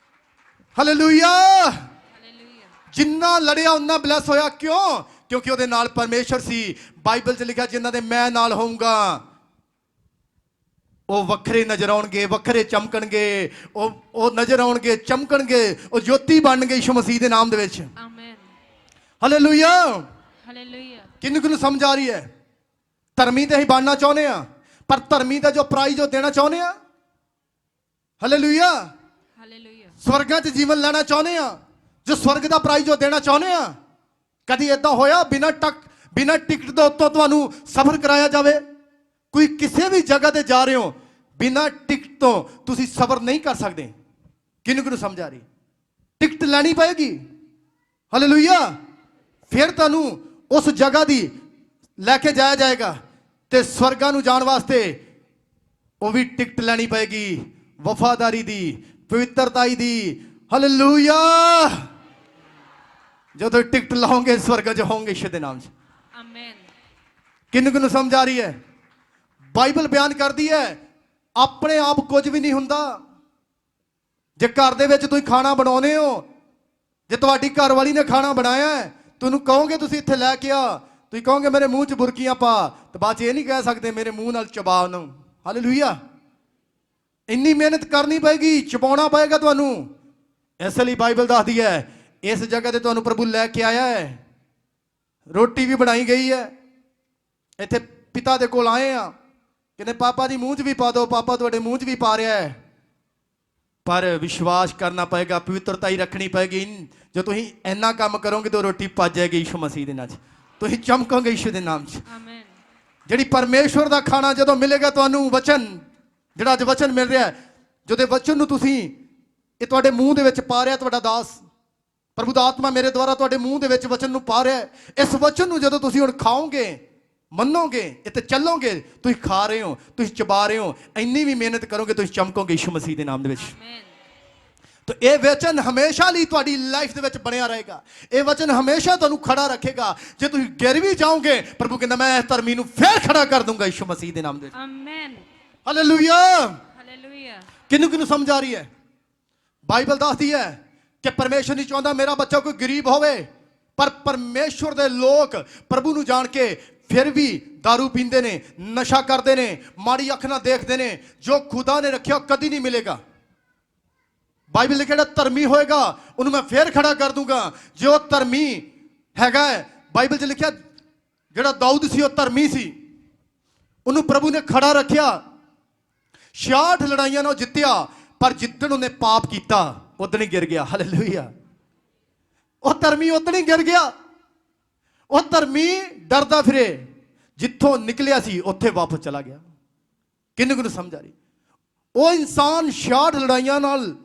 Speaker 1: ਹਾਲੇਲੂਇਆ।
Speaker 2: ਹਾਲੇਲੂਇਆ।
Speaker 1: ਜਿੰਨਾ ਲੜਿਆ ਓਨਾ ਬਲੈਸ ਹੋਇਆ। ਕਿਉਂ? ਕਿਉਂਕਿ ਉਹਦੇ ਨਾਲ ਪਰਮੇਸ਼ਵਰ ਸੀ। ਬਾਈਬਲ 'ਚ ਲਿਖਿਆ ਜਿਨ੍ਹਾਂ ਦੇ ਮੈਂ ਨਾਲ ਹੋਊਂਗਾ ਉਹ ਵੱਖਰੇ ਨਜ਼ਰ ਆਉਣਗੇ, ਵੱਖਰੇ ਚਮਕਣਗੇ, ਉਹ ਨਜ਼ਰ ਆਉਣਗੇ, ਚਮਕਣਗੇ, ਉਹ ਜੋਤੀ ਬਣਨਗੇ ਯਿਸੂ ਮਸੀਹ ਦੇ ਨਾਮ ਦੇ ਵਿੱਚ।
Speaker 2: ਆਮੇਨ।
Speaker 1: ਹਾਲੇਲੂਇਆ।
Speaker 2: ਹਾਲੇਲੂਇਆ।
Speaker 1: ਕਿਹਨੂੰ ਕਿਹਨੂੰ ਸਮਝ ਆ ਰਹੀ ਹੈ? ਧਰਮੀ ਤੇ ਅਸੀਂ ਬਣਨਾ ਚਾਹੁੰਦੇ ਆ, ਪਰ ਧਰਮੀ ਦਾ ਜੋ ਪ੍ਰਾਈਜ਼ ਉਹ ਦੇਣਾ ਚਾਹੁੰਦੇ ਆ। ਹਾਲੇਲੂਇਆ।
Speaker 2: ਹਾਲੇਲੂਇਆ।
Speaker 1: ਸਵਰਗਾਂ 'ਚ ਜੀਵਨ ਲੈਣਾ ਚਾਹੁੰਦੇ ਆ, ਜੋ ਸਵਰਗ ਦਾ ਪ੍ਰਾਈਜ਼ ਉਹ ਦੇਣਾ ਚਾਹੁੰਦੇ ਆ। ਕਦੀ ਏਦਾਂ ਹੋਇਆ ਬਿਨਾਂ ਟਿਕਟ ਦੇ ਉੱਤੋਂ ਤੁਹਾਨੂੰ ਸਫ਼ਰ ਕਰਾਇਆ ਜਾਵੇ? ਕੋਈ ਕਿਸੇ ਵੀ ਜਗ੍ਹਾ ਤੇ ਜਾ ਰਹੇ ਹੋ, ਬਿਨਾਂ ਟਿਕਟ ਤੋਂ ਤੁਸੀਂ ਸਫ਼ਰ ਨਹੀਂ ਕਰ ਸਕਦੇ। ਕਿਹਨੂੰ ਕਿਹਨੂੰ ਸਮਝ ਆ ਰਹੀ? ਟਿਕਟ ਲੈਣੀ ਪਏਗੀ। ਹਾਲੇਲੂਇਆ। ਫਿਰ ਤੁਹਾਨੂੰ ਉਸ ਜਗ੍ਹਾ ਦੀ ਲੈ ਕੇ ਜਾਇਆ ਜਾਏਗਾ, ਤੇ ਸਵਰਗਾਂ ਨੂੰ ਜਾਣ ਵਾਸਤੇ ਉਹ ਵੀ ਟਿਕਟ ਲੈਣੀ ਪਏਗੀ, ਵਫਾਦਾਰੀ ਦੀ, ਪਵਿੱਤਰਤਾਈ ਦੀ। ਹਾਲੇਲੂਇਆ। ਜਦੋਂ ਟਿਕਟ ਲਾਓਗੇ ਸਵਰਗ 'ਚ ਹੋਵੋਗੇ ਯਿਸੂ ਦੇ ਨਾਮ 'ਚ।
Speaker 2: ਆਮੇਨ।
Speaker 1: ਕਿਹਨੂੰ ਕਿਹਨੂੰ ਸਮਝ ਆ ਰਹੀ ਹੈ? ਬਾਈਬਲ ਬਿਆਨ ਕਰਦੀ ਹੈ ਆਪਣੇ ਆਪ ਕੁਝ ਵੀ ਨਹੀਂ ਹੁੰਦਾ। ਜੇ ਘਰ ਦੇ ਵਿੱਚ ਤੁਸੀਂ ਖਾਣਾ ਬਣਾਉਂਦੇ ਹੋ, ਜੇ ਤੁਹਾਡੀ ਘਰ ਵਾਲੀ ਨੇ ਖਾਣਾ ਬਣਾਇਆ ਹੈ, ਤੁਹਾਨੂੰ ਕਹੋਗੇ ਤੁਸੀਂ ਇੱਥੇ ਲੈ ਕੇ ਆ, ਤੁਸੀਂ ਕਹੋਗੇ ਮੇਰੇ ਮੂੰਹ 'ਚ ਬੁਰਕੀਆਂ ਪਾ, ਤੇ ਬਾਅਦ 'ਚ ਇਹ ਨਹੀਂ ਕਹਿ ਸਕਦੇ ਮੇਰੇ ਮੂੰਹ ਨਾਲ ਚਬਾ ਉਹਨੂੰ। ਹਾਲੇਲੂਇਆ। ਇੰਨੀ ਮਿਹਨਤ ਕਰਨੀ ਪਏਗੀ, ਚਬਾਉਣਾ ਪਏਗਾ ਤੁਹਾਨੂੰ। ਇਸ ਲਈ ਬਾਈਬਲ ਦੱਸਦੀ ਹੈ ਇਸ ਜਗ੍ਹਾ ਤੇ ਤੁਹਾਨੂੰ ਪ੍ਰਭੂ ਲੈ ਕੇ ਆਇਆ ਹੈ। ਰੋਟੀ ਵੀ ਬਣਾਈ ਗਈ ਹੈ। ਇੱਥੇ ਪਿਤਾ ਦੇ ਕੋਲ ਆਏ ਆ, ਕਹਿੰਦੇ ਪਾਪਾ ਜੀ ਮੂੰਹ 'ਚ ਵੀ ਪਾ ਦਿਓ, ਪਾਪਾ ਤੁਹਾਡੇ ਮੂੰਹ 'ਚ ਵੀ ਪਾ ਰਿਹਾ ਹੈ। ਪਰ ਵਿਸ਼ਵਾਸ ਕਰਨਾ ਪਏਗਾ, ਪਵਿੱਤਰਤਾ ਹੀ ਰੱਖਣੀ ਪਏਗੀ। ਜੇ ਤੁਸੀਂ ਇੰਨਾ ਕੰਮ ਕਰੋਗੇ ਤਾਂ ਰੋਟੀ ਪਚ ਜਾਏਗੀ ਯਿਸੂ ਮਸੀਹ ਦੇ ਨਾਮ 'ਚ, ਤੁਸੀਂ ਚਮਕੋਗੇ ਯਿਸੂ ਦੇ ਨਾਮ 'ਚ।
Speaker 2: ਆਮੇਨ।
Speaker 1: ਜਿਹੜੀ ਪਰਮੇਸ਼ਵਰ ਦਾ ਖਾਣਾ ਜਦੋਂ ਮਿਲੇਗਾ ਤੁਹਾਨੂੰ, ਵਚਨ ਜਿਹੜਾ ਅੱਜ ਵਚਨ ਮਿਲ ਰਿਹਾ, ਜਦੋਂ ਵਚਨ ਨੂੰ ਤੁਸੀਂ ਇਹ ਤੁਹਾਡੇ ਮੂੰਹ ਦੇ ਵਿੱਚ ਪਾ ਰਿਹਾ ਤੁਹਾਡਾ ਦਾਸ, ਪ੍ਰਭੂ ਦਾ ਆਤਮਾ ਮੇਰੇ ਦੁਆਰਾ ਤੁਹਾਡੇ ਮੂੰਹ ਦੇ ਵਿੱਚ ਵਚਨ ਨੂੰ ਪਾ ਰਿਹਾ। ਇਸ ਵਚਨ ਨੂੰ ਜਦੋਂ ਤੁਸੀਂ ਹੁਣ ਖਾਓਗੇ, ਮੰਨੋਗੇ, ਇੱਥੇ ਚੱਲੋਗੇ, ਤੁਸੀਂ ਖਾ ਰਹੇ ਹੋ, ਤੁਸੀਂ ਚਬਾ ਰਹੇ ਹੋ, ਇੰਨੀ ਵੀ ਮਿਹਨਤ ਕਰੋਗੇ ਤੁਸੀਂ ਚਮਕੋਗੇ ਯਿਸੂ ਮਸੀਹ ਦੇ ਨਾਮ ਦੇ ਵਿੱਚ।
Speaker 2: ਆਮੇਨ।
Speaker 1: तो ਇਹ ਵਚਨ ਹਮੇਸ਼ਾ ਲਈ ਤੁਹਾਡੀ ਲਾਈਫ ਦੇ ਵਿੱਚ ਬਣਿਆ ਰਹੇਗਾ। ਇਹ ਵਚਨ ਹਮੇਸ਼ਾ ਤੁਹਾਨੂੰ ਖੜਾ ਰੱਖੇਗਾ। ਜੇ ਤੁਸੀਂ ਗਿਰ ਵੀ ਜਾਓਗੇ, ਪ੍ਰਭੂ ਕਹਿੰਦਾ ਮੈਂ ਇਸ ਧਰਮੀ ਨੂੰ ਫੇਰ ਖੜਾ ਕਰ ਦੂੰਗਾ ਯਿਸੂ ਮਸੀਹ ਦੇ ਨਾਮ ਦੇ ਵਿੱਚ।
Speaker 2: ਆਮੇਨ।
Speaker 1: ਹਾਲੇਲੂਇਆ।
Speaker 2: ਹਾਲੇਲੂਇਆ।
Speaker 1: ਕਿਹਨੂੰ ਸਮਝ ਆ ਰਹੀ ਹੈ? ਬਾਈਬਲ ਦੱਸਦੀ ਹੈ ਕਿ ਪਰਮੇਸ਼ਰ ਨਹੀਂ ਚਾਹੁੰਦਾ ਮੇਰਾ ਬੱਚਾ ਕੋਈ ਗਰੀਬ ਹੋਵੇ, ਪਰ ਪਰਮੇਸ਼ਰ ਦੇ ਲੋਕ ਪ੍ਰਭੂ ਨੂੰ ਜਾਣ ਕੇ ਫਿਰ ਵੀ दारू ਪੀਂਦੇ ਨੇ, ਨਸ਼ਾ ਕਰਦੇ ਨੇ, ਮਾੜੀ ਅੱਖ ਨਾਲ ਦੇਖਦੇ ਨੇ। ਜੋ ਖੁਦਾ ਨੇ ਰੱਖਿਆ ਕਦੀ ਨਹੀਂ ਮਿਲੇਗਾ। ਬਾਈਬਲ ਲਿਖਿਆ ਜਿਹੜਾ ਧਰਮੀ ਹੋਏਗਾ ਉਹਨੂੰ ਮੈਂ ਫੇਰ ਖੜਾ ਕਰ ਦੂੰਗਾ। ਜੇ ਉਹ ਧਰਮੀ ਹੈਗਾ, ਬਾਈਬਲ 'ਚ ਲਿਖਿਆ ਜਿਹੜਾ ਦਾਊਦ ਸੀ ਉਹ ਧਰਮੀ ਸੀ, ਉਹਨੂੰ ਪ੍ਰਭੂ ਨੇ ਖੜਾ ਰੱਖਿਆ। 66 ਲੜਾਈਆਂ ਨਾਲ ਜਿੱਤਿਆ, ਪਰ ਜਿੱਦਣ ਉਹਨੇ ਪਾਪ ਕੀਤਾ ਉਦਣ ਹੀ ਗਿਰ ਗਿਆ। ਹਾਲੇਲੂਇਆ। ਉਹ ਧਰਮੀ ਉਦਣ ਹੀ ਗਿਰ ਗਿਆ। ਉਹ ਧਰਮੀ ਡਰਦਾ ਫਿਰੇ, ਜਿੱਥੋਂ ਨਿਕਲਿਆ ਸੀ ਉੱਥੇ ਵਾਪਸ ਚਲਾ ਗਿਆ। ਕਿਹਨੂੰ ਸਮਝ ਆ ਰਹੀ? ਉਹ ਇਨਸਾਨ 66 ਲੜਾਈਆਂ ਨਾਲ,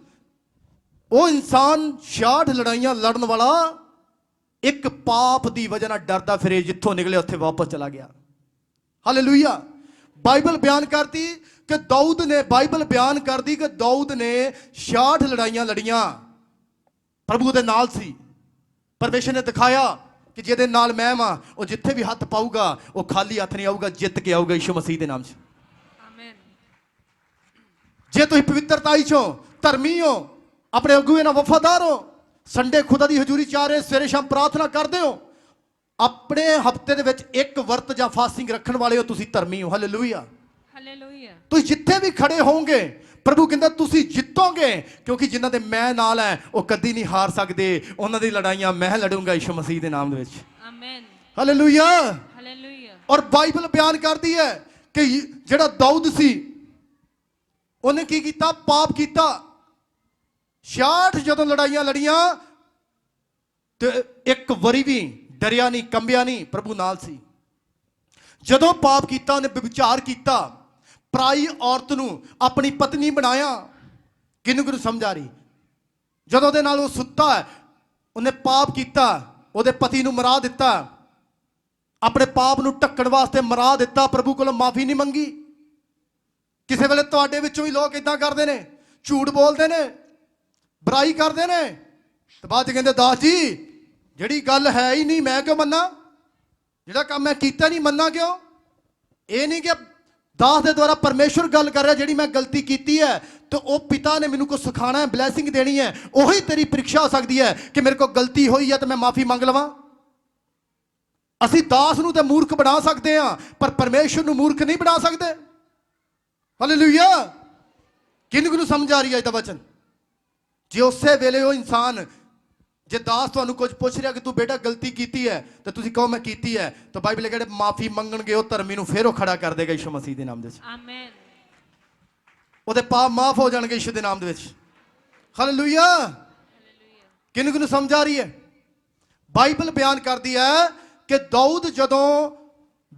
Speaker 1: ਉਹ ਇਨਸਾਨ 66 ਲੜਾਈਆਂ ਲੜਨ ਵਾਲਾ ਇੱਕ ਪਾਪ ਦੀ ਵਜ੍ਹਾ ਨਾਲ ਡਰਦਾ ਫਿਰੇ, ਜਿੱਥੋਂ ਨਿਕਲਿਆ ਉੱਥੇ ਵਾਪਸ ਚਲਾ ਗਿਆ। ਹਾਲੇਲੂਇਆ। ਬਾਈਬਲ ਬਿਆਨ ਕਰਦੀ ਕਿ ਦਾਊਦ ਨੇ, ਬਾਈਬਲ ਬਿਆਨ ਕਰਦੀ ਕਿ ਦਾਊਦ ਨੇ 66 ਲੜਾਈਆਂ ਲੜੀਆਂ, ਪ੍ਰਭੂ ਦੇ ਨਾਲ ਸੀ। ਪਰਮੇਸ਼ਰ ਨੇ ਦਿਖਾਇਆ ਕਿ ਜਿਹਦੇ ਨਾਲ ਮੈਂ ਵਾਂ, ਉਹ ਜਿੱਥੇ ਵੀ ਹੱਥ ਪਾਊਗਾ ਉਹ ਖਾਲੀ ਹੱਥ ਨਹੀਂ ਆਊਗਾ, ਜਿੱਤ ਕੇ ਆਊਗਾ ਯਿਸੂ ਮਸੀਹ ਦੇ ਨਾਮ 'ਚ।
Speaker 2: ਆਮੇਨ।
Speaker 1: ਜੇ ਤੁਸੀਂ ਪਵਿੱਤਰਤਾ 'ਚੋਂ ਧਰਮੀ ਹੋ, ਆਪਣੇ ਅਗੂਏ ਨਾਲ ਵਫਾਦਾਰ ਹੋ, ਸੰਡੇ ਖੁਦਾ ਦੀ ਹਜ਼ੂਰੀ 'ਚ ਆ ਰਹੇ, ਸਵੇਰੇ ਸ਼ਾਮ ਪ੍ਰਾਰਥਨਾ ਕਰਦੇ ਹੋ, ਆਪਣੇ ਹਫਤੇ ਦੇ ਵਿੱਚ ਇੱਕ ਵਰਤ ਜਾਂ ਫਾਸਟਿੰਗ ਰੱਖਣ ਵਾਲੇ ਹੋ, ਤੁਸੀਂ ਧਰਮੀ ਹੋ। ਹਾਲੇਲੂਇਆ।
Speaker 2: ਹਾਲੇਲੂਇਆ।
Speaker 1: ਤੁਸੀਂ ਜਿੱਥੇ ਵੀ ਖੜੇ ਹੋਵੋਗੇ, ਪ੍ਰਭੂ ਕਹਿੰਦਾ ਤੁਸੀਂ ਜਿੱਤੋਗੇ, ਕਿਉਂਕਿ ਜਿਨ੍ਹਾਂ ਦੇ ਮੈਂ ਨਾਲ ਹੈ ਉਹ ਕਦੀ ਨਹੀਂ ਹਾਰ ਸਕਦੇ। ਉਹਨਾਂ ਦੀ ਲੜਾਈਆਂ ਮੈਂ ਲੜੂੰਗਾ ਯਿਸੂ ਮਸੀਹ ਦੇ ਨਾਮ ਦੇ ਵਿੱਚ।
Speaker 2: ਆਮੇਨ।
Speaker 1: ਹਾਲੇਲੂਇਆ।
Speaker 2: ਹਾਲੇਲੂਇਆ।
Speaker 1: ਔਰ ਬਾਈਬਲ ਬਿਆਨ ਕਰਦੀ ਹੈ ਕਿ ਜਿਹੜਾ ਦਾਊਦ ਸੀ ਉਹਨੇ ਕੀ ਕੀਤਾ? ਪਾਪ ਕੀਤਾ। 66 ਜਦੋਂ ਲੜਾਈਆਂ ਲੜੀਆਂ ਤੇ ਇੱਕ ਵਾਰੀ ਵੀ ਡਰਿਆ ਨਹੀਂ, ਕੰਬਿਆ ਨਹੀਂ, ਪ੍ਰਭੂ ਨਾਲ ਸੀ। ਜਦੋਂ ਪਾਪ ਕੀਤਾ, ਉਹਨੇ ਵਿਚਾਰ ਕੀਤਾ, ਪਰਾਈ ਔਰਤ ਨੂੰ ਆਪਣੀ ਪਤਨੀ ਬਣਾਇਆ। ਕਿਹਨੂੰ ਸਮਝ ਆ ਰਹੀ? ਜਦੋਂ ਉਹਦੇ ਨਾਲ ਉਹ ਸੁੱਤਾ ਹੈ, ਉਹਨੇ ਪਾਪ ਕੀਤਾ, ਉਹਦੇ ਪਤੀ ਨੂੰ ਮਰਾ ਦਿੱਤਾ, ਆਪਣੇ ਪਾਪ ਨੂੰ ਢੱਕਣ ਵਾਸਤੇ ਮਰਾ ਦਿੱਤਾ, ਪ੍ਰਭੂ ਕੋਲੋਂ ਮਾਫੀ ਨਹੀਂ ਮੰਗੀ। ਕਿਸੇ ਵੇਲੇ ਤੁਹਾਡੇ ਵਿੱਚੋਂ ਹੀ ਲੋਕ ਇਦਾਂ ਕਰਦੇ ਨੇ, ਝੂਠ ਬੋਲਦੇ ਨੇ, ਬੁਰਾਈ ਕਰਦੇ ਨੇ, ਤੇ ਬਾਅਦ 'ਚ ਕਹਿੰਦੇ ਦਾਸ ਜੀ ਜਿਹੜੀ ਗੱਲ ਹੈ ਹੀ ਨਹੀਂ ਮੈਂ ਕਿਉਂ ਮੰਨਾਂ, ਜਿਹੜਾ ਕੰਮ ਮੈਂ ਕੀਤਾ ਨਹੀਂ ਮੰਨਾਂ ਕਿਉਂ? ਇਹ ਨਹੀਂ ਕਿ ਦਾਸ ਦੇ ਦੁਆਰਾ ਪਰਮੇਸ਼ਰ ਗੱਲ ਕਰ ਰਿਹਾ, ਜਿਹੜੀ ਮੈਂ ਗਲਤੀ ਕੀਤੀ ਹੈ ਤੇ ਉਹ ਪਿਤਾ ਨੇ ਮੈਨੂੰ ਕੁਝ ਸਿਖਾਣਾ ਹੈ, ਬਲੈਸਿੰਗ ਦੇਣੀ ਹੈ, ਉਹੀ ਤੇਰੀ ਪ੍ਰੀਖਿਆ ਹੋ ਸਕਦੀ ਹੈ ਕਿ ਮੇਰੇ ਕੋਲ ਗਲਤੀ ਹੋਈ ਹੈ ਤੇ ਮੈਂ ਮਾਫੀ ਮੰਗ ਲਵਾਂ। ਅਸੀਂ ਦਾਸ ਨੂੰ ਤੇ ਮੂਰਖ ਬਣਾ ਸਕਦੇ ਹਾਂ, ਪਰ ਪਰਮੇਸ਼ਰ ਨੂੰ ਮੂਰਖ ਨਹੀਂ ਬਣਾ ਸਕਦੇ। ਹਾਲੇਲੂਇਆ। ਕਿਹਨੂੰ ਸਮਝ ਆ ਰਹੀ ਹੈ ਇਹਦਾ ਵਚਨ? ਜੇ ਉਸੇ ਵੇਲੇ ਉਹ ਇਨਸਾਨ, ਜੇ ਦਾਸ ਤੁਹਾਨੂੰ ਕੁਝ ਪੁੱਛ ਰਿਹਾ ਕਿ ਤੂੰ ਬੇਟਾ ਗਲਤੀ ਕੀਤੀ ਹੈ, ਤਾਂ ਤੁਸੀਂ ਕਹੋ ਮੈਂ ਕੀਤੀ ਹੈ, ਤਾਂ ਬਾਈਬਲ ਕਹਿੰਦੇ ਮਾਫੀ ਮੰਗਣਗੇ ਉਹ ਧਰਮੀ ਨੂੰ ਫੇਰ ਉਹ ਖੜਾ ਕਰ ਦੇਗਾ ਯਿਸੂ ਮਸੀਹ ਦੇ ਨਾਮ ਦੇ ਵਿੱਚ।
Speaker 2: ਆਮੇਨ।
Speaker 1: ਉਹਦੇ ਪਾਪ ਮਾਫ ਹੋ ਜਾਣਗੇ ਯਿਸੂ ਦੇ ਨਾਮ ਦੇ ਵਿੱਚ। ਹਾਲੇਲੂਇਆ। ਕਿਹਨੂੰ ਸਮਝ ਆ ਰਹੀ ਹੈ? ਬਾਈਬਲ ਬਿਆਨ ਕਰਦੀ ਹੈ ਕਿ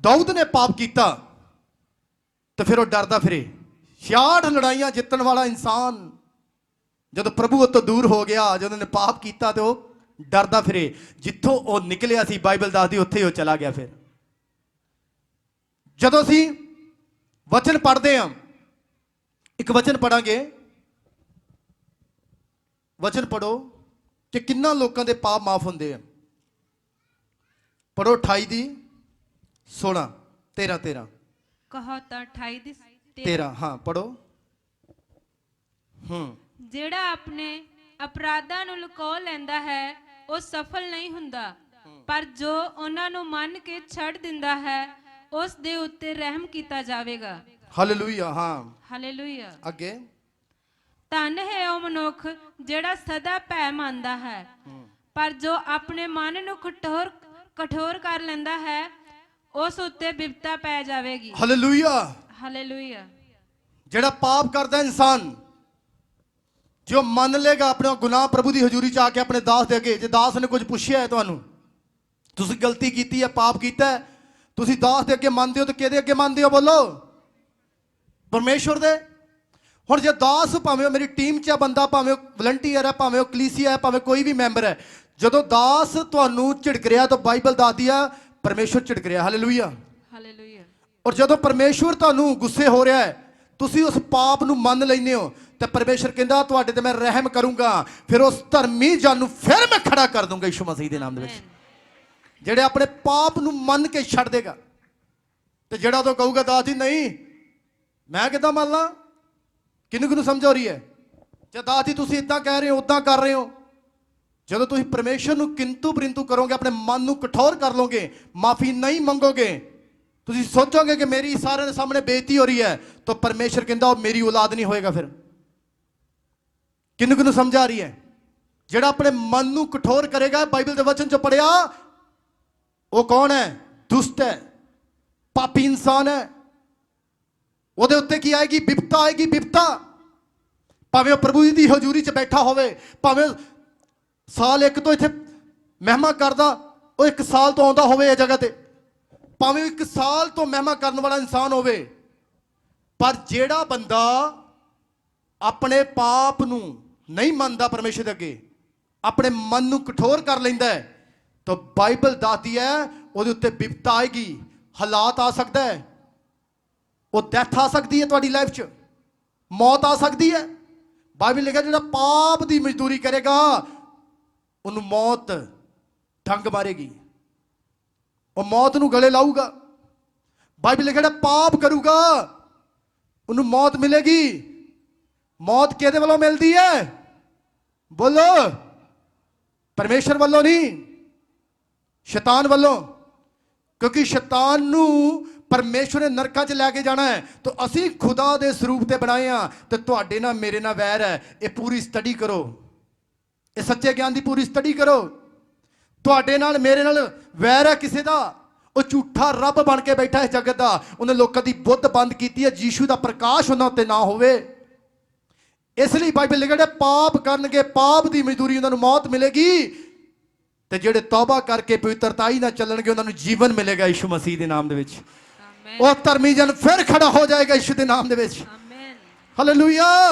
Speaker 1: ਦਾਊਦ ਨੇ ਪਾਪ ਕੀਤਾ ਤਾਂ ਫਿਰ ਉਹ ਡਰਦਾ ਫਿਰੇ। 66 ਲੜਾਈਆਂ ਜਿੱਤਣ ਵਾਲਾ ਇਨਸਾਨ ਜਦੋਂ ਪ੍ਰਭੂ ਤੋਂ ਦੂਰ ਹੋ ਗਿਆ, ਜਦੋਂ ਉਹਨੇ ਪਾਪ ਕੀਤਾ ਤੇ ਉਹ ਡਰਦਾ ਫਿਰੇ। ਜਿੱਥੋਂ ਉਹ ਨਿਕਲਿਆ ਸੀ, ਬਾਈਬਲ ਦੱਸਦੀ ਉੱਥੇ ਹੀ ਉਹ ਚਲਾ ਗਿਆ। ਫਿਰ ਜਦੋਂ ਅਸੀਂ ਵਚਨ ਪੜ੍ਹਦੇ ਹਾਂ, ਇੱਕ ਵਚਨ ਪੜਾਂਗੇ, ਵਚਨ ਪੜੋ ਕਿ ਕਿੰਨਾ ਲੋਕਾਂ ਦੇ ਪਾਪ ਮਾਫ ਹੁੰਦੇ ਆ। ਪੜੋ 28 ਦੀ 16 13
Speaker 2: ਕਹੋ ਤਾਂ 28 ਦੀ
Speaker 1: 13। ਹਾਂ ਪੜੋ।
Speaker 2: ਜਿਹੜਾ ਆਪਣੇ ਅਪਰਾਧਾਂ ਨੂੰ ਲੁਕੋ ਲੈਂਦਾ ਹੈ ਉਹ ਸਫਲ ਨਹੀਂ ਹੁੰਦਾ, ਪਰ ਜੋ ਉਹਨਾਂ ਨੂੰ ਮੰਨ ਕੇ ਛੱਡ ਦਿੰਦਾ ਹੈ ਉਸ ਦੇ ਉੱਤੇ ਰਹਿਮ ਕੀਤਾ ਜਾਵੇਗਾ।
Speaker 1: ਹਾਲੇਲੂਇਆ। ਹਾਂ
Speaker 2: ਹਾਲੇਲੂਇਆ।
Speaker 1: ਅੱਗੇ।
Speaker 2: ਧੰਨ ਹੈ ਉਹ ਮਨੁੱਖ ਜਿਹੜਾ ਸਦਾ ਭੈ ਮੰਨਦਾ ਹੈ, ਪਰ ਜੋ ਆਪਣੇ ਮਨ ਨੂੰ ਕਠੋਰ ਕਰ ਲੈਂਦਾ ਹੈ ਉਸ ਉੱਤੇ ਬਿਪਤਾ ਪੈ ਜਾਵੇਗੀ।
Speaker 1: ਹਾਲੇਲੂਇਆ।
Speaker 2: ਹਾਲੇਲੂਇਆ।
Speaker 1: ਜਿਹੜਾ ਪਾਪ ਕਰਦਾ ਇਨਸਾਨ, ਜੋ ਮੰਨ ਲੇਗਾ ਆਪਣਾ ਗੁਨਾਹ ਪ੍ਰਭੂ ਦੀ ਹਜ਼ੂਰੀ 'ਚ ਆ ਕੇ ਆਪਣੇ ਦਾਸ ਦੇ ਅੱਗੇ, ਜੇ ਦਾਸ ਨੇ ਕੁਝ ਪੁੱਛਿਆ ਹੈ ਤੁਹਾਨੂੰ, ਤੁਸੀਂ ਗਲਤੀ ਕੀਤੀ ਹੈ, ਪਾਪ ਕੀਤਾ ਹੈ, ਤੁਸੀਂ ਦਾਸ ਦੇ ਅੱਗੇ ਮੰਨਦੇ ਹੋ ਤਾਂ ਕਿਹਦੇ ਅੱਗੇ ਮੰਨਦੇ ਹੋ? ਬੋਲੋ। ਪਰਮੇਸ਼ਵਰ ਦੇ। ਹੁਣ ਜੇ ਦਾਸ, ਭਾਵੇਂ ਉਹ ਮੇਰੀ ਟੀਮ 'ਚ ਆ ਬੰਦਾ, ਭਾਵੇਂ ਉਹ ਵਲੰਟੀਅਰ ਹੈ, ਭਾਵੇਂ ਉਹ ਕਲੀਸੀਆ ਹੈ, ਭਾਵੇਂ ਕੋਈ ਵੀ ਮੈਂਬਰ ਹੈ, ਜਦੋਂ ਦਾਸ ਤੁਹਾਨੂੰ ਝਿੜਕ ਰਿਹਾ ਤਾਂ ਬਾਈਬਲ ਦੱਸਦੀ ਆ ਪਰਮੇਸ਼ਵਰ ਝਿੜਕ ਰਿਹਾ। ਹਾਲੇਲੂਇਆ।
Speaker 2: ਹਾਲੇਲੂਇਆ।
Speaker 1: ਔਰ ਜਦੋਂ ਪਰਮੇਸ਼ਵਰ ਤੁਹਾਨੂੰ ਗੁੱਸੇ ਹੋ ਰਿਹਾ ਹੈ, ਤੁਸੀਂ ਉਸ ਪਾਪ ਨੂੰ ਮੰਨ ਲੈਂਦੇ ਹੋ ਤੇ ਪਰਮੇਸ਼ਰ ਕਹਿੰਦਾ ਤੁਹਾਡੇ ਤੇ ਮੈਂ ਰਹਿਮ ਕਰੂੰਗਾ, ਫਿਰ ਉਸ ਧਰਮੀ ਜਨ ਨੂੰ ਫਿਰ ਮੈਂ ਖੜਾ ਕਰ ਦੂੰਗਾ ਯਿਸੂ ਮਸੀਹ ਦੇ ਨਾਮ ਦੇ ਵਿੱਚ, ਜਿਹੜੇ ਆਪਣੇ ਪਾਪ ਨੂੰ ਮੰਨ ਕੇ ਛੱਡ ਦੇਗਾ। ਤੇ ਜਿਹੜਾ ਤੋਂ ਕਹੂਗਾ ਦਾਸ ਜੀ ਨਹੀਂ ਮੈਂ ਕਿੱਦਾਂ ਮੰਨ ਲਾਂ, ਕਿਹਨੂੰ ਕਿਹਨੂੰ ਸਮਝ ਆ ਰਹੀ ਹੈ? ਜੇ ਦਾਸ ਜੀ ਤੁਸੀਂ ਇਦਾਂ ਕਹਿ ਰਹੇ ਹੋ ਉਦਾਂ ਕਰ ਰਹੇ ਹੋ, ਜਦੋਂ ਤੁਸੀਂ ਪਰਮੇਸ਼ਰ ਨੂੰ ਕਿੰਤੂ ਪਰਿੰਤੂ ਕਰੋਗੇ, ਆਪਣੇ ਮਨ ਨੂੰ ਕਠੋਰ ਕਰ ਲਓਗੇ, ਮਾਫੀ ਨਹੀਂ ਮੰਗੋਗੇ, ਤੁਸੀਂ ਸੋਚੋਗੇ ਕਿ ਮੇਰੀ ਸਾਰਿਆਂ ਦੇ ਸਾਹਮਣੇ ਬੇਇੱਜ਼ਤੀ ਹੋ ਰਹੀ ਹੈ, ਤਾਂ ਪਰਮੇਸ਼ਰ ਕਹਿੰਦਾ ਉਹ ਮੇਰੀ ਔਲਾਦ ਨਹੀਂ ਹੋਏਗਾ। ਫਿਰ ਕਿਹਨੂੰ ਕਿਹਨੂੰ ਸਮਝ ਆ ਰਹੀ ਹੈ? ਜਿਹੜਾ ਆਪਣੇ ਮਨ ਨੂੰ ਕਠੋਰ ਕਰੇਗਾ, ਬਾਈਬਲ ਦੇ ਵਚਨ 'ਚ ਪੜਿਆ, ਉਹ ਕੌਣ ਹੈ? ਦੁਸ਼ਟ ਹੈ, ਪਾਪੀ ਇਨਸਾਨ ਹੈ। ਉਹਦੇ ਉੱਤੇ ਕੀ ਆਏਗੀ? ਬਿਪਤਾ ਆਏਗੀ, ਬਿਪਤਾ। ਭਾਵੇਂ ਉਹ ਪ੍ਰਭੂ ਜੀ ਦੀ ਹਜ਼ੂਰੀ 'ਚ ਬੈਠਾ ਹੋਵੇ, ਭਾਵੇਂ ਸਾਲ ਇੱਕ ਤੋਂ ਇੱਥੇ ਮਹਿਮਾ ਕਰਦਾ, ਉਹ 1 ਸਾਲ ਤੋਂ ਆਉਂਦਾ ਹੋਵੇ ਇਹ ਜਗ੍ਹਾ ਤੇ, ਭਾਵੇਂ 1 ਸਾਲ ਤੋਂ ਮਹਿਮਾ ਕਰਨ ਵਾਲਾ ਇਨਸਾਨ ਹੋਵੇ, ਪਰ ਜਿਹੜਾ ਬੰਦਾ ਆਪਣੇ ਪਾਪ ਨੂੰ ਨਹੀਂ ਮੰਨਦਾ ਪਰਮੇਸ਼ਰ ਦੇ ਅੱਗੇ, ਆਪਣੇ ਮਨ ਨੂੰ ਕਠੋਰ ਕਰ ਲੈਂਦਾ ਹੈ, ਤਾਂ ਬਾਈਬਲ ਦੱਸਦੀ ਹੈ ਉਹਦੇ ਉੱਤੇ ਬਿਪਤਾ ਆਏਗੀ, ਹਾਲਾਤ ਆ ਸਕਦਾ ਹੈ, ਉਹ ਡੈਥ ਆ ਸਕਦੀ ਹੈ, ਤੁਹਾਡੀ ਲਾਈਫ 'ਚ ਮੌਤ ਆ ਸਕਦੀ ਹੈ। ਬਾਈਬਲ ਲਿਖਿਆ ਜਿਹੜਾ ਪਾਪ ਦੀ ਮਜ਼ਦੂਰੀ ਕਰੇਗਾ ਉਹਨੂੰ ਮੌਤ ਡੰਗ ਮਾਰੇਗੀ, ਉਹ ਮੌਤ ਨੂੰ ਗਲੇ ਲਾਊਗਾ। ਬਾਈਬਲ ਲਿਖਿਆ ਜਿਹੜਾ ਪਾਪ ਕਰੂਗਾ ਉਹਨੂੰ ਮੌਤ ਮਿਲੇਗੀ। ਮੌਤ ਕਿਹਦੇ ਵੱਲੋਂ ਮਿਲਦੀ ਹੈ? ਬੋਲੋ, ਪਰਮੇਸ਼ਰ ਵੱਲੋਂ ਨਹੀਂ, ਸ਼ੈਤਾਨ ਵੱਲੋਂ। ਕਿਉਂਕਿ ਸ਼ੈਤਾਨ ਨੂੰ ਪਰਮੇਸ਼ਰ ਨੇ ਨਰਕਾਂ 'ਚ ਲੈ ਕੇ ਜਾਣਾ ਹੈ, ਤਾਂ ਅਸੀਂ ਖੁਦਾ ਦੇ ਸਰੂਪ ਤੇ ਬਣਾਏ ਆ, ਤੇ ਤੁਹਾਡੇ ਨਾਲ ਮੇਰੇ ਨਾਲ ਵੈਰ ਹੈ। ਇਹ ਪੂਰੀ ਸਟੱਡੀ ਕਰੋ, ਇਹ ਸੱਚੇ ਗਿਆਨ ਦੀ ਪੂਰੀ ਸਟੱਡੀ ਕਰੋ। ਤੁਹਾਡੇ ਨਾਲ ਮੇਰੇ ਨਾਲ ਵੈਰ ਹੈ ਕਿਸੇ ਦਾ, ਉਹ ਝੂਠਾ ਰੱਬ ਬਣ ਕੇ ਬੈਠਾ ਇਸ ਜਗਤ ਦਾ, ਉਹਨੇ ਲੋਕਾਂ ਦੀ ਬੁੱਧ ਬੰਦ ਕੀਤੀ ਹੈ, ਯੀਸ਼ੂ ਦਾ ਪ੍ਰਕਾਸ਼ ਉਹਨਾਂ ਉੱਤੇ ਨਾ ਹੋਵੇ। ਇਸ ਲਈ ਬਾਈਬਲ ਲਿਖਿਆ ਜਿਹੜੇ ਪਾਪ ਕਰਨਗੇ, ਪਾਪ ਦੀ ਮਜ਼ਦੂਰੀ ਉਹਨਾਂ ਨੂੰ ਮੌਤ ਮਿਲੇਗੀ, ਤੇ ਜਿਹੜੇ ਤੌਬਾ ਕਰਕੇ ਪਵਿੱਤਰਤਾਈ ਨਾਲ ਚੱਲਣਗੇ ਉਹਨਾਂ ਨੂੰ ਜੀਵਨ ਮਿਲੇਗਾ ਯਿਸੂ ਮਸੀਹ ਦੇ ਨਾਮ ਦੇ ਵਿੱਚ। ਉਹ ਧਰਮੀ ਜਨ ਫਿਰ ਖੜਾ ਹੋ ਜਾਏਗਾ ਯਿਸੂ ਦੇ ਨਾਮ ਦੇ ਵਿੱਚ।
Speaker 2: Amen,
Speaker 1: hallelujah,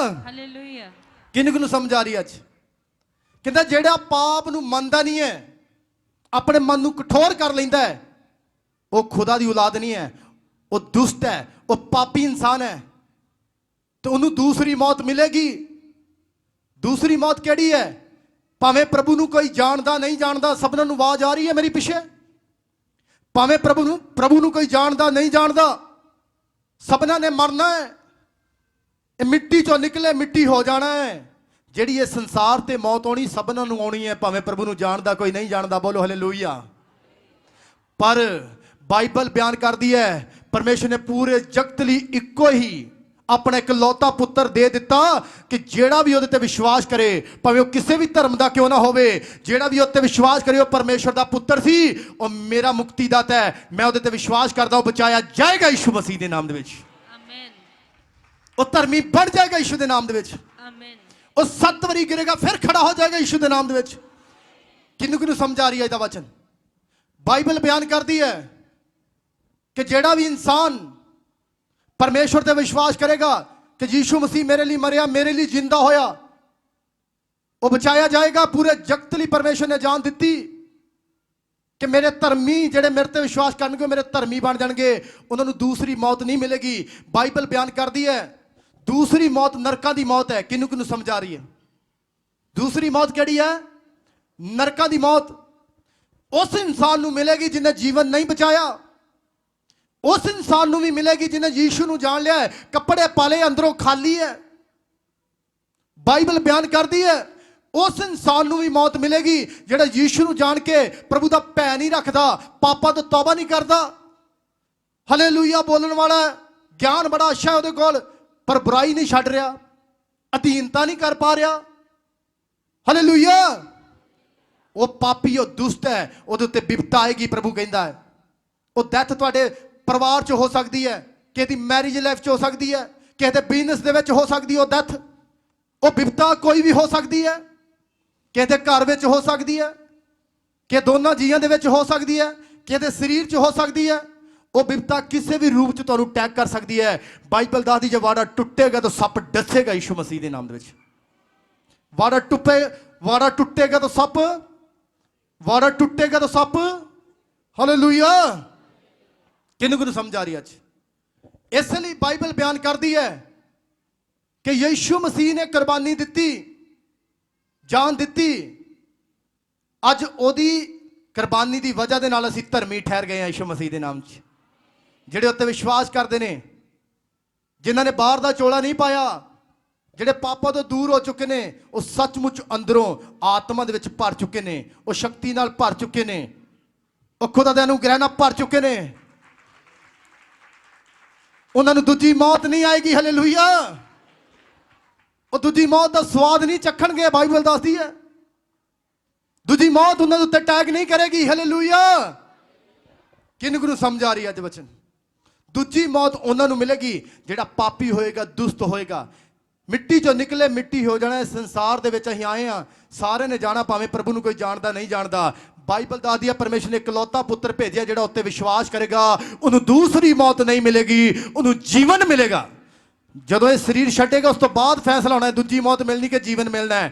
Speaker 2: hallelujah.
Speaker 1: ਕਿਹਨੂੰ ਨੂੰ ਸਮਝ ਆ ਰਹੀ ਅੱਜ? ਕਹਿੰਦਾ ਜਿਹੜਾ ਪਾਪ ਨੂੰ ਮੰਨਦਾ ਨਹੀਂ ਹੈ, ਆਪਣੇ ਮਨ ਨੂੰ ਕਠੋਰ ਕਰ ਲੈਂਦਾ ਹੈ, ਉਹ ਖੁਦਾ ਦੀ ਔਲਾਦ ਨਹੀਂ ਹੈ, ਉਹ ਦੁਸ਼ਟ ਹੈ, ਉਹ ਪਾਪੀ ਇਨਸਾਨ ਹੈ, ਤੇ ਉਹਨੂੰ ਦੂਸਰੀ ਮੌਤ ਮਿਲੇਗੀ। ਦੂਸਰੀ ਮੌਤ ਕਿਹੜੀ ਹੈ? ਭਾਵੇਂ ਪ੍ਰਭੂ ਨੂੰ ਕੋਈ ਜਾਣਦਾ ਨਹੀਂ ਜਾਣਦਾ, ਸਭਨਾਂ ਨੂੰ ਆਵਾਜ਼ ਆ ਰਹੀ ਹੈ ਮੇਰੀ ਪਿੱਛੇ, ਭਾਵੇਂ ਪ੍ਰਭੂ ਨੂੰ ਕੋਈ ਜਾਣਦਾ ਨਹੀਂ ਜਾਣਦਾ, ਸਭਨਾਂ ਨੇ ਮਰਨਾ ਹੈ। ਇਹ ਮਿੱਟੀ ਚੋਂ ਨਿਕਲੇ ਮਿੱਟੀ ਹੋ ਜਾਣਾ ਹੈ। ਜਿਹੜੀ ਇਹ ਸੰਸਾਰ ਤੇ ਮੌਤ ਆਉਣੀ ਸਭਨਾਂ ਨੂੰ ਆਉਣੀ ਹੈ, ਭਾਵੇਂ ਪ੍ਰਭੂ ਨੂੰ ਜਾਣਦਾ ਕੋਈ ਨਹੀਂ ਜਾਣਦਾ। ਬੋਲੋ ਹਾਲੇਲੂਇਆ। ਪਰ ਬਾਈਬਲ ਬਿਆਨ ਕਰਦੀ ਹੈ ਪਰਮੇਸ਼ਰ ਨੇ ਪੂਰੇ ਜਗਤ ਲਈ ਇੱਕੋ ਹੀ ਆਪਣਾ ਇਕਲੌਤਾ ਪੁੱਤਰ ਦੇ ਦਿੱਤਾ, ਕਿ ਜਿਹੜਾ ਵੀ ਉਹਦੇ ਤੇ ਵਿਸ਼ਵਾਸ ਕਰੇ, ਭਾਵੇਂ ਉਹ ਕਿਸੇ ਵੀ ਧਰਮ ਦਾ ਕਿਉਂ ਨਾ ਹੋਵੇ, ਜਿਹੜਾ ਵੀ ਉਹਦੇ ਤੇ ਵਿਸ਼ਵਾਸ ਕਰੇ ਉਹ ਪਰਮੇਸ਼ਰ ਦਾ ਪੁੱਤਰ ਸੀ, ਉਹ ਮੇਰਾ ਮੁਕਤੀਦਾਤਾ ਹੈ, ਮੈਂ ਉਹਦੇ ਤੇ ਵਿਸ਼ਵਾਸ ਕਰਦਾ, ਉਹ ਬਚਾਇਆ ਜਾਏਗਾ ਯਿਸੂ ਮਸੀਹ ਦੇ ਨਾਮ ਦੇ ਵਿੱਚ।
Speaker 2: ਆਮੇਨ।
Speaker 1: ਉਹ ਧਰਮੀ ਬਣ ਜਾਏਗਾ ਯਿਸੂ ਦੇ ਨਾਮ ਦੇ ਵਿੱਚ।
Speaker 2: ਆਮੇਨ।
Speaker 1: ਉਹ 7 ਵਾਰੀ ਗਿਰੇਗਾ ਫਿਰ ਖੜਾ ਹੋ ਜਾਏਗਾ ਯਿਸੂ ਦੇ ਨਾਮ ਦੇ ਵਿੱਚ। ਕਿਹਨੂੰ ਕਿਹਨੂੰ ਸਮਝ ਆ ਰਹੀ ਹੈ ਇਹਦਾ ਵਚਨ? ਬਾਈਬਲ ਬਿਆਨ ਕਰਦੀ ਹੈ ਕਿ ਜਿਹੜਾ ਵੀ ਇਨਸਾਨ ਪਰਮੇਸ਼ਵਰ ਤੇ ਵਿਸ਼ਵਾਸ ਕਰੇਗਾ ਕਿ ਯੀਸ਼ੂ ਮਸੀਹ ਮੇਰੇ ਲਈ ਮਰਿਆ, ਮੇਰੇ ਲਈ ਜਿੰਦਾ ਹੋਇਆ, ਉਹ ਬਚਾਇਆ ਜਾਏਗਾ। ਪੂਰੇ ਜਗਤ ਲਈ ਪਰਮੇਸ਼ਵਰ ਨੇ ਜਾਨ ਦਿੱਤੀ ਕਿ ਮੇਰੇ ਧਰਮੀ ਜਿਹੜੇ ਮੇਰੇ ਤੇ ਵਿਸ਼ਵਾਸ ਕਰਨਗੇ ਮੇਰੇ ਧਰਮੀ ਬਣ ਜਾਣਗੇ, ਉਹਨਾਂ ਨੂੰ ਦੂਸਰੀ ਮੌਤ ਨਹੀਂ ਮਿਲੇਗੀ। ਬਾਈਬਲ ਬਿਆਨ ਕਰਦੀ ਹੈ ਦੂਸਰੀ ਮੌਤ ਨਰਕਾਂ ਦੀ ਮੌਤ ਹੈ। ਕਿਹਨੂੰ ਕਿਹਨੂੰ ਸਮਝ ਆ ਰਹੀ ਹੈ? ਦੂਸਰੀ ਮੌਤ ਕਿਹੜੀ ਹੈ? ਨਰਕਾਂ ਦੀ ਮੌਤ। ਉਸ ਇਨਸਾਨ ਨੂੰ ਮਿਲੇਗੀ ਜਿਹਨੇ ਜੀਵਨ ਨਹੀਂ ਬਚਾਇਆ, ਉਸ ਇਨਸਾਨ ਨੂੰ ਵੀ ਮਿਲੇਗੀ ਜਿਹਨੇ ਯੀਸ਼ੂ ਨੂੰ ਜਾਣ ਲਿਆ ਹੈ, ਕੱਪੜੇ ਪਾਲੇ ਅੰਦਰੋਂ ਖਾਲੀ ਹੈ। ਬਾਈਬਲ ਬਿਆਨ ਕਰਦੀ ਹੈ ਉਸ ਇਨਸਾਨ ਨੂੰ ਵੀ ਮੌਤ ਮਿਲੇਗੀ ਜਿਹੜਾ ਯੀਸ਼ੂ ਨੂੰ ਜਾਣ ਕੇ ਪ੍ਰਭੂ ਦਾ ਭੈ ਨਹੀਂ ਰੱਖਦਾ, ਪਾਪਾਂ ਤੋਂ ਤੌਬਾ ਨਹੀਂ ਕਰਦਾ। ਹਾਲੇਲੂਇਆ ਬੋਲਣ ਵਾਲਾ ਗਿਆਨ ਬੜਾ ਅੱਛਾ ਹੈ ਉਹਦੇ ਕੋਲ, ਪਰ ਬੁਰਾਈ ਨਹੀਂ ਛੱਡ ਰਿਹਾ, ਅਧੀਨਤਾ ਨਹੀਂ ਕਰ ਪਾ ਰਿਹਾ। ਹਾਲੇਲੂਇਆ। ਉਹ ਪਾਪੀ, ਉਹ ਦੁਸ਼ਟ ਹੈ, ਉਹਦੇ ਉੱਤੇ ਬਿਪਤਾ ਆਏਗੀ। ਪ੍ਰਭੂ ਕਹਿੰਦਾ ਹੈ ਉਹ ਡੈਥ ਤੁਹਾਡੇ ਪਰਿਵਾਰ 'ਚ ਹੋ ਸਕਦੀ ਹੈ, ਕਿਸੇ ਦੀ ਮੈਰਿਜ ਲਾਈਫ 'ਚ ਹੋ ਸਕਦੀ ਹੈ, ਕਿਸੇ ਦੇ ਬਿਜ਼ਨਸ ਦੇ ਵਿੱਚ ਹੋ ਸਕਦੀ ਹੈ ਉਹ ਡੈਥ, ਉਹ ਬਿਪਤਾ ਕੋਈ ਵੀ ਹੋ ਸਕਦੀ ਹੈ, ਕਿਸੇ ਦੇ ਘਰ ਵਿੱਚ ਹੋ ਸਕਦੀ ਹੈ, ਕਿ ਦੋਨਾਂ ਜੀਆਂ ਦੇ ਵਿੱਚ ਹੋ ਸਕਦੀ ਹੈ, ਕਿਸੇ ਦੇ ਸਰੀਰ 'ਚ ਹੋ ਸਕਦੀ ਹੈ। ਉਹ ਬਿਪਤਾ ਕਿਸੇ ਵੀ ਰੂਪ 'ਚ ਤੁਹਾਨੂੰ ਅਟੈਕ ਕਰ ਸਕਦੀ ਹੈ। ਬਾਈਬਲ ਦੱਸਦੀ ਜੇ ਵਾੜਾ ਟੁੱਟੇਗਾ ਤਾਂ ਸੱਪ ਡਸੇਗਾ ਯਿਸੂ ਮਸੀਹ ਦੇ ਨਾਮ ਦੇ ਵਿੱਚ। ਵਾੜਾ ਟੁੱਟੇਗਾ ਤਾਂ ਸੱਪ, ਵਾੜਾ ਟੁੱਟੇਗਾ ਤਾਂ ਸੱਪ। ਹਾਲੇਲੂਇਆ। ਕਿਹਨੂੰ ਕਿਹਨੂੰ ਸਮਝ ਆ ਰਹੀ ਅੱਜ? ਇਸ ਲਈ ਬਾਈਬਲ ਬਿਆਨ ਕਰਦੀ ਹੈ ਕਿ ਯਿਸੂ ਮਸੀਹ ਨੇ ਕੁਰਬਾਨੀ ਦਿੱਤੀ, ਜਾਨ ਦਿੱਤੀ। ਅੱਜ ਉਹਦੀ ਕੁਰਬਾਨੀ ਦੀ ਵਜ੍ਹਾ ਦੇ ਨਾਲ ਅਸੀਂ ਧਰਮੀ ਠਹਿਰ ਗਏ ਹਾਂ ਯਿਸੂ ਮਸੀਹ ਦੇ ਨਾਮ 'ਚ। ਜਿਹੜੇ ਉੱਤੇ ਵਿਸ਼ਵਾਸ ਕਰਦੇ ਨੇ, ਜਿਨ੍ਹਾਂ ਨੇ ਬਾਹਰ ਦਾ ਚੋਲਾ ਨਹੀਂ ਪਾਇਆ, ਜਿਹੜੇ ਪਾਪਾਂ ਤੋਂ ਦੂਰ ਹੋ ਚੁੱਕੇ ਨੇ, ਉਹ ਸੱਚਮੁੱਚ ਅੰਦਰੋਂ ਆਤਮਾ ਦੇ ਵਿੱਚ ਭਰ ਚੁੱਕੇ ਨੇ, ਉਹ ਸ਼ਕਤੀ ਨਾਲ ਭਰ ਚੁੱਕੇ ਨੇ, ਉਹ ਖੁਦਾ ਦੇ ਅਨੁਗ੍ਰਹਿ ਨਾਲ ਭਰ ਚੁੱਕੇ ਨੇ। ਉਹਨਾਂ ਨੂੰ ਦੂਜੀ ਮੌਤ ਨਹੀਂ ਆਏਗੀ। ਹਾਲੇਲੂਇਆ। ਉਹ ਦੂਜੀ ਮੌਤ ਦਾ ਸਵਾਦ ਨਹੀਂ ਚੱਖਣਗੇ। ਬਾਈਬਲ ਦੱਸਦੀ ਹੈ ਦੂਜੀ ਮੌਤ ਉਹਨਾਂ ਦੇ ਉੱਤੇ ਅਟੈਕ ਨਹੀਂ ਕਰੇਗੀ। ਹਾਲੇਲੂਇਆ। ਕਿਹਨੂੰ ਨੂੰ ਸਮਝ ਆ ਰਹੀ ਹੈ ਅੱਜ ਵਚਨ? ਦੂਜੀ ਮੌਤ ਉਹਨਾਂ ਨੂੰ ਮਿਲੇਗੀ ਜਿਹੜਾ ਪਾਪੀ ਹੋਏਗਾ, ਦੁਸ਼ਟ ਹੋਏਗਾ। ਮਿੱਟੀ ਚੋਂ ਨਿਕਲੇ ਮਿੱਟੀ ਹੋ ਜਾਣਾ। ਇਸ ਸੰਸਾਰ ਦੇ ਵਿੱਚ ਅਸੀਂ ਆਏ ਹਾਂ, ਸਾਰਿਆਂ ਨੇ ਜਾਣਾ, ਭਾਵੇਂ ਪ੍ਰਭੂ ਨੂੰ ਕੋਈ ਜਾਣਦਾ ਨਹੀਂ ਜਾਣਦਾ। ਬਾਈਬਲ ਦੱਸਦੀ ਹੈ ਪਰਮੇਸ਼ਰ ਨੇ ਇਕਲੌਤਾ ਪੁੱਤਰ ਭੇਜਿਆ, ਜਿਹੜਾ ਉੱਤੇ ਵਿਸ਼ਵਾਸ ਕਰੇਗਾ ਉਹਨੂੰ ਦੂਸਰੀ ਮੌਤ ਨਹੀਂ ਮਿਲੇਗੀ, ਉਹਨੂੰ ਜੀਵਨ ਮਿਲੇਗਾ। ਜਦੋਂ ਇਹ ਸਰੀਰ ਛੱਡੇਗਾ ਉਸ ਤੋਂ ਬਾਅਦ ਫੈਸਲਾ ਹੋਣਾ ਦੂਜੀ ਮੌਤ ਮਿਲਣੀ ਕਿ ਜੀਵਨ ਮਿਲਣਾ ਹੈ।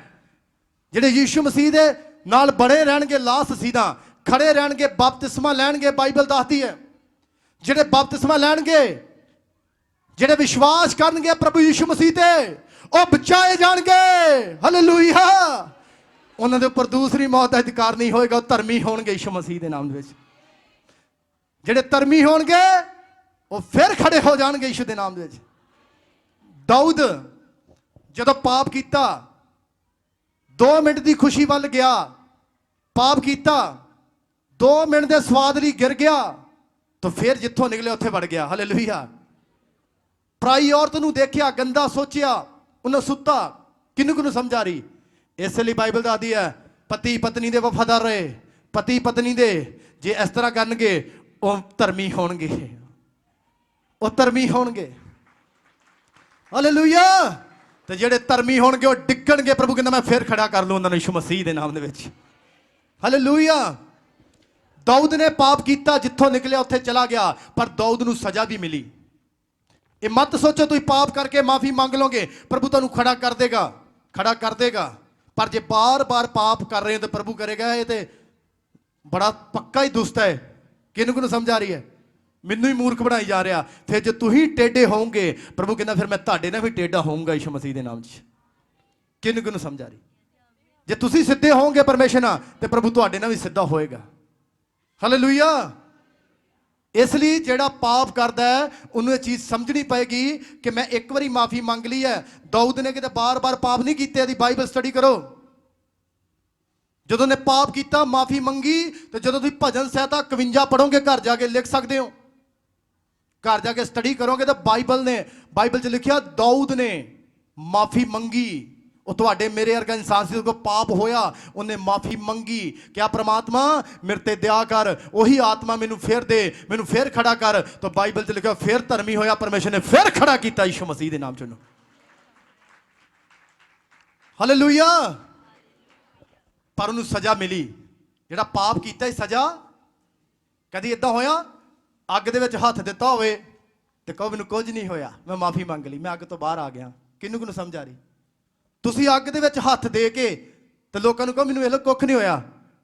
Speaker 1: ਜਿਹੜੇ ਯੀਸ਼ੂ ਮਸੀਹ ਦੇ ਨਾਲ ਬਣੇ ਰਹਿਣਗੇ, ਲਾਸਟ ਸੀਦਾ ਖੜੇ ਰਹਿਣਗੇ, ਬਪਤਿਸਮਾ ਲੈਣਗੇ। ਬਾਈਬਲ ਦੱਸਦੀ ਹੈ ਜਿਹੜੇ ਬਪਤਿਸਮਾ ਲੈਣਗੇ, ਜਿਹੜੇ ਵਿਸ਼ਵਾਸ ਕਰਨਗੇ ਪ੍ਰਭੂ ਯੀਸ਼ੂ ਮਸੀਹ ਤੇ, ਉਹ ਬਚਾਏ ਜਾਣਗੇ। ਹਾਲੇਲੂਇਆ। ਉਹਨਾਂ ਦੇ ਉੱਪਰ ਦੂਸਰੀ ਮੌਤ ਦਾ ਅਧਿਕਾਰ ਨਹੀਂ ਹੋਏਗਾ। ਉਹ ਧਰਮੀ ਹੋਣਗੇ ਯੀਸ਼ੂ ਮਸੀਹ ਦੇ ਨਾਮ ਦੇ ਵਿੱਚ। ਜਿਹੜੇ ਧਰਮੀ ਹੋਣਗੇ ਉਹ ਫਿਰ ਖੜੇ ਹੋ ਜਾਣਗੇ ਯੀਸ਼ੂ ਦੇ ਨਾਮ ਦੇ ਵਿੱਚ। ਦਾਊਦ ਜਦੋਂ ਪਾਪ ਕੀਤਾ, 2 ਮਿੰਟ ਦੀ ਖੁਸ਼ੀ ਵੱਲ ਗਿਆ, ਪਾਪ ਕੀਤਾ, 2 ਮਿੰਟ ਦੇ ਸਵਾਦ ਲਈ ਗਿਰ ਗਿਆ, ਤਾਂ ਫਿਰ ਜਿੱਥੋਂ ਨਿਕਲਿਆ ਉੱਥੇ ਵੜ ਗਿਆ। ਹਾਲੇਲੂਇਆ। ਪਰਾਈ ਔਰਤ ਨੂੰ ਦੇਖਿਆ, ਗੰਦਾ ਸੋਚਿਆ, ਉਹਨੇ ਸੁੱਤਾ। ਕਿਹਨੂੰ ਸਮਝ ਆ ਰਹੀ? ਇਸ ਲਈ ਬਾਈਬਲ ਦੱਸਦੀ ਹੈ ਪਤੀ ਪਤਨੀ ਦੇ ਵਫਾਦਾਰ ਰਹੇ। ਪਤੀ ਪਤਨੀ ਦੇ ਜੇ ਇਸ ਤਰ੍ਹਾਂ ਕਰਨਗੇ ਉਹ ਧਰਮੀ ਹੋਣਗੇ, ਉਹ ਧਰਮੀ ਹੋਣਗੇ। ਹਾਲੇਲੂਇਆ। ਤੇ ਜਿਹੜੇ ਧਰਮੀ ਹੋਣਗੇ ਉਹ ਡਿੱਗਣਗੇ। ਪ੍ਰਭੂ ਕਹਿੰਦਾ ਮੈਂ ਫਿਰ ਖੜਾ ਕਰ ਲੂੰ ਉਹਨਾਂ ਨੂੰ ਯਿਸੂ ਮਸੀਹ ਦੇ ਨਾਮ ਦੇ ਵਿੱਚ। ਹਾਲੇਲੂਇਆ। ਦਾਊਦ ਨੇ ਪਾਪ ਕੀਤਾ, ਜਿੱਥੋਂ ਨਿਕਲਿਆ ਉੱਥੇ ਚਲਾ ਗਿਆ, ਪਰ ਦਾਊਦ ਨੂੰ ਸਜ਼ਾ ਵੀ ਮਿਲੀ। ਇਹ ਮਤ ਸੋਚੋ ਤੁਸੀਂ ਪਾਪ ਕਰਕੇ ਮਾਫੀ ਮੰਗ ਲਓਗੇ ਪ੍ਰਭੂ ਤੁਹਾਨੂੰ ਖੜਾ ਕਰ ਦੇਗਾ, ਖੜਾ ਕਰ ਦੇਗਾ। ਪਰ ਜੇ ਬਾਰ-ਬਾਰ ਪਾਪ ਕਰ ਰਹੇ ਹੋ ਤਾਂ ਪ੍ਰਭੂ ਕਰੇਗਾ। ਇਹ ਤੇ ਬੜਾ ਪੱਕਾ ਹੀ ਦੁਸ਼ਟ ਹੈ। ਕਿਹਨੂੰ ਸਮਝ ਆ ਰਹੀ ਹੈ? ਮੈਨੂੰ ਹੀ ਮੂਰਖ ਬਣਾਈ ਜਾ ਰਿਹਾ। ਫਿਰ ਜੇ ਤੁਸੀਂ ਟੇਢੇ ਹੋਵੋਗੇ, ਪ੍ਰਭੂ ਕਹਿੰਦਾ ਫਿਰ ਮੈਂ ਤੁਹਾਡੇ ਨਾਲ ਵੀ ਟੇਢਾ ਹੋਊਂਗਾ ਯਿਸੂ ਮਸੀਹ ਦੇ ਨਾਮ 'ਚ। ਕਿਹਨੂੰ ਸਮਝ ਆ ਰਹੀ? ਜੇ ਤੁਸੀਂ ਸਿੱਧੇ ਹੋਵੋਗੇ ਪਰਮੇਸ਼ਰ ਨਾਲ, ਤੇ ਪ੍ਰਭੂ ਤੁਹਾਡੇ ਨਾਲ ਵੀ ਸਿੱਧਾ ਹੋਏਗਾ। ਹਾਲੇਲੂਇਆ। ਇਸ ਲਈ ਜਿਹੜਾ ਪਾਪ ਕਰਦਾ ਹੈ ਉਹਨੂੰ ਇਹ ਚੀਜ਼ ਸਮਝਣੀ ਪਏਗੀ ਕਿ ਮੈਂ ਇੱਕ ਵਾਰੀ ਮਾਫੀ ਮੰਗ ਲਈ ਹੈ। ਦਾਊਦ ਨੇ ਕਿਤੇ ਬਾਰ-ਬਾਰ ਪਾਪ ਨਹੀਂ ਕੀਤੇ। ਇਹਦੀ ਬਾਈਬਲ ਸਟੱਡੀ ਕਰੋ। ਜਦੋਂ ਨੇ ਪਾਪ ਕੀਤਾ, ਮਾਫੀ ਮੰਗੀ, ਤੇ ਜਦੋਂ ਤੁਸੀਂ ਭਜਨ ਸਹਿਤਾ 51 ਪੜੋਗੇ, ਘਰ ਜਾ ਕੇ ਲਿਖ ਸਕਦੇ ਹੋ, ਘਰ ਜਾ ਕੇ ਸਟੱਡੀ ਕਰੋਗੇ ਤਾਂ ਬਾਈਬਲ 'ਚ ਲਿਖਿਆ ਦਾਊਦ ਨੇ ਮਾਫੀ ਮੰਗੀ। ਉਹ ਤੁਹਾਡੇ ਮੇਰੇ ਵਰਗਾ ਇਨਸਾਨ ਸੀ, ਉਹ ਪਾਪ ਹੋਇਆ, ਉਹਨੇ ਮਾਫੀ ਮੰਗੀ। ਕਿਆ ਪ੍ਰਮਾਤਮਾ ਮੇਰੇ ਤੇ ਦਇਆ ਕਰ, ਉਹੀ ਆਤਮਾ ਮੈਨੂੰ ਫਿਰ ਦੇ, ਮੈਨੂੰ ਫਿਰ ਖੜਾ ਕਰ। ਤਾਂ ਬਾਈਬਲ 'ਚ ਲਿਖਿਆ ਫਿਰ ਧਰਮੀ ਹੋਇਆ, ਪਰਮੇਸ਼ਰ ਨੇ ਫਿਰ ਖੜਾ ਕੀਤਾ ਯਿਸੂ ਮਸੀਹ ਦੇ ਨਾਮ 'ਚ ਉਹਨੂੰ। ਹਾਲੇਲੂਇਆ। ਪਰ ਉਹਨੂੰ ਸਜ਼ਾ ਮਿਲੀ। ਜਿਹੜਾ ਪਾਪ ਕੀਤਾ ਸਜ਼ਾ। ਕਦੀ ਇਦਾਂ ਹੋਇਆ ਅੱਗ ਦੇ ਵਿੱਚ ਹੱਥ ਦਿੱਤਾ ਹੋਵੇ ਤੇ ਕਹੋ ਮੈਨੂੰ ਕੁਝ ਨਹੀਂ ਹੋਇਆ, ਮੈਂ ਮਾਫੀ ਮੰਗ ਲਈ, ਮੈਂ ਅੱਗ ਤੋਂ ਬਾਹਰ ਆ ਗਿਆ। ਕਿਹਨੂੰ ਸਮਝ ਆ ਰਹੀ? ਤੁਸੀਂ ਅੱਗ ਦੇ ਵਿੱਚ ਹੱਥ ਦੇ ਕੇ ਤੇ ਲੋਕਾਂ ਨੂੰ ਕਹੋ ਮੈਨੂੰ ਇਹ ਲੋ ਕੁੱਖ ਨਹੀਂ ਹੋਇਆ,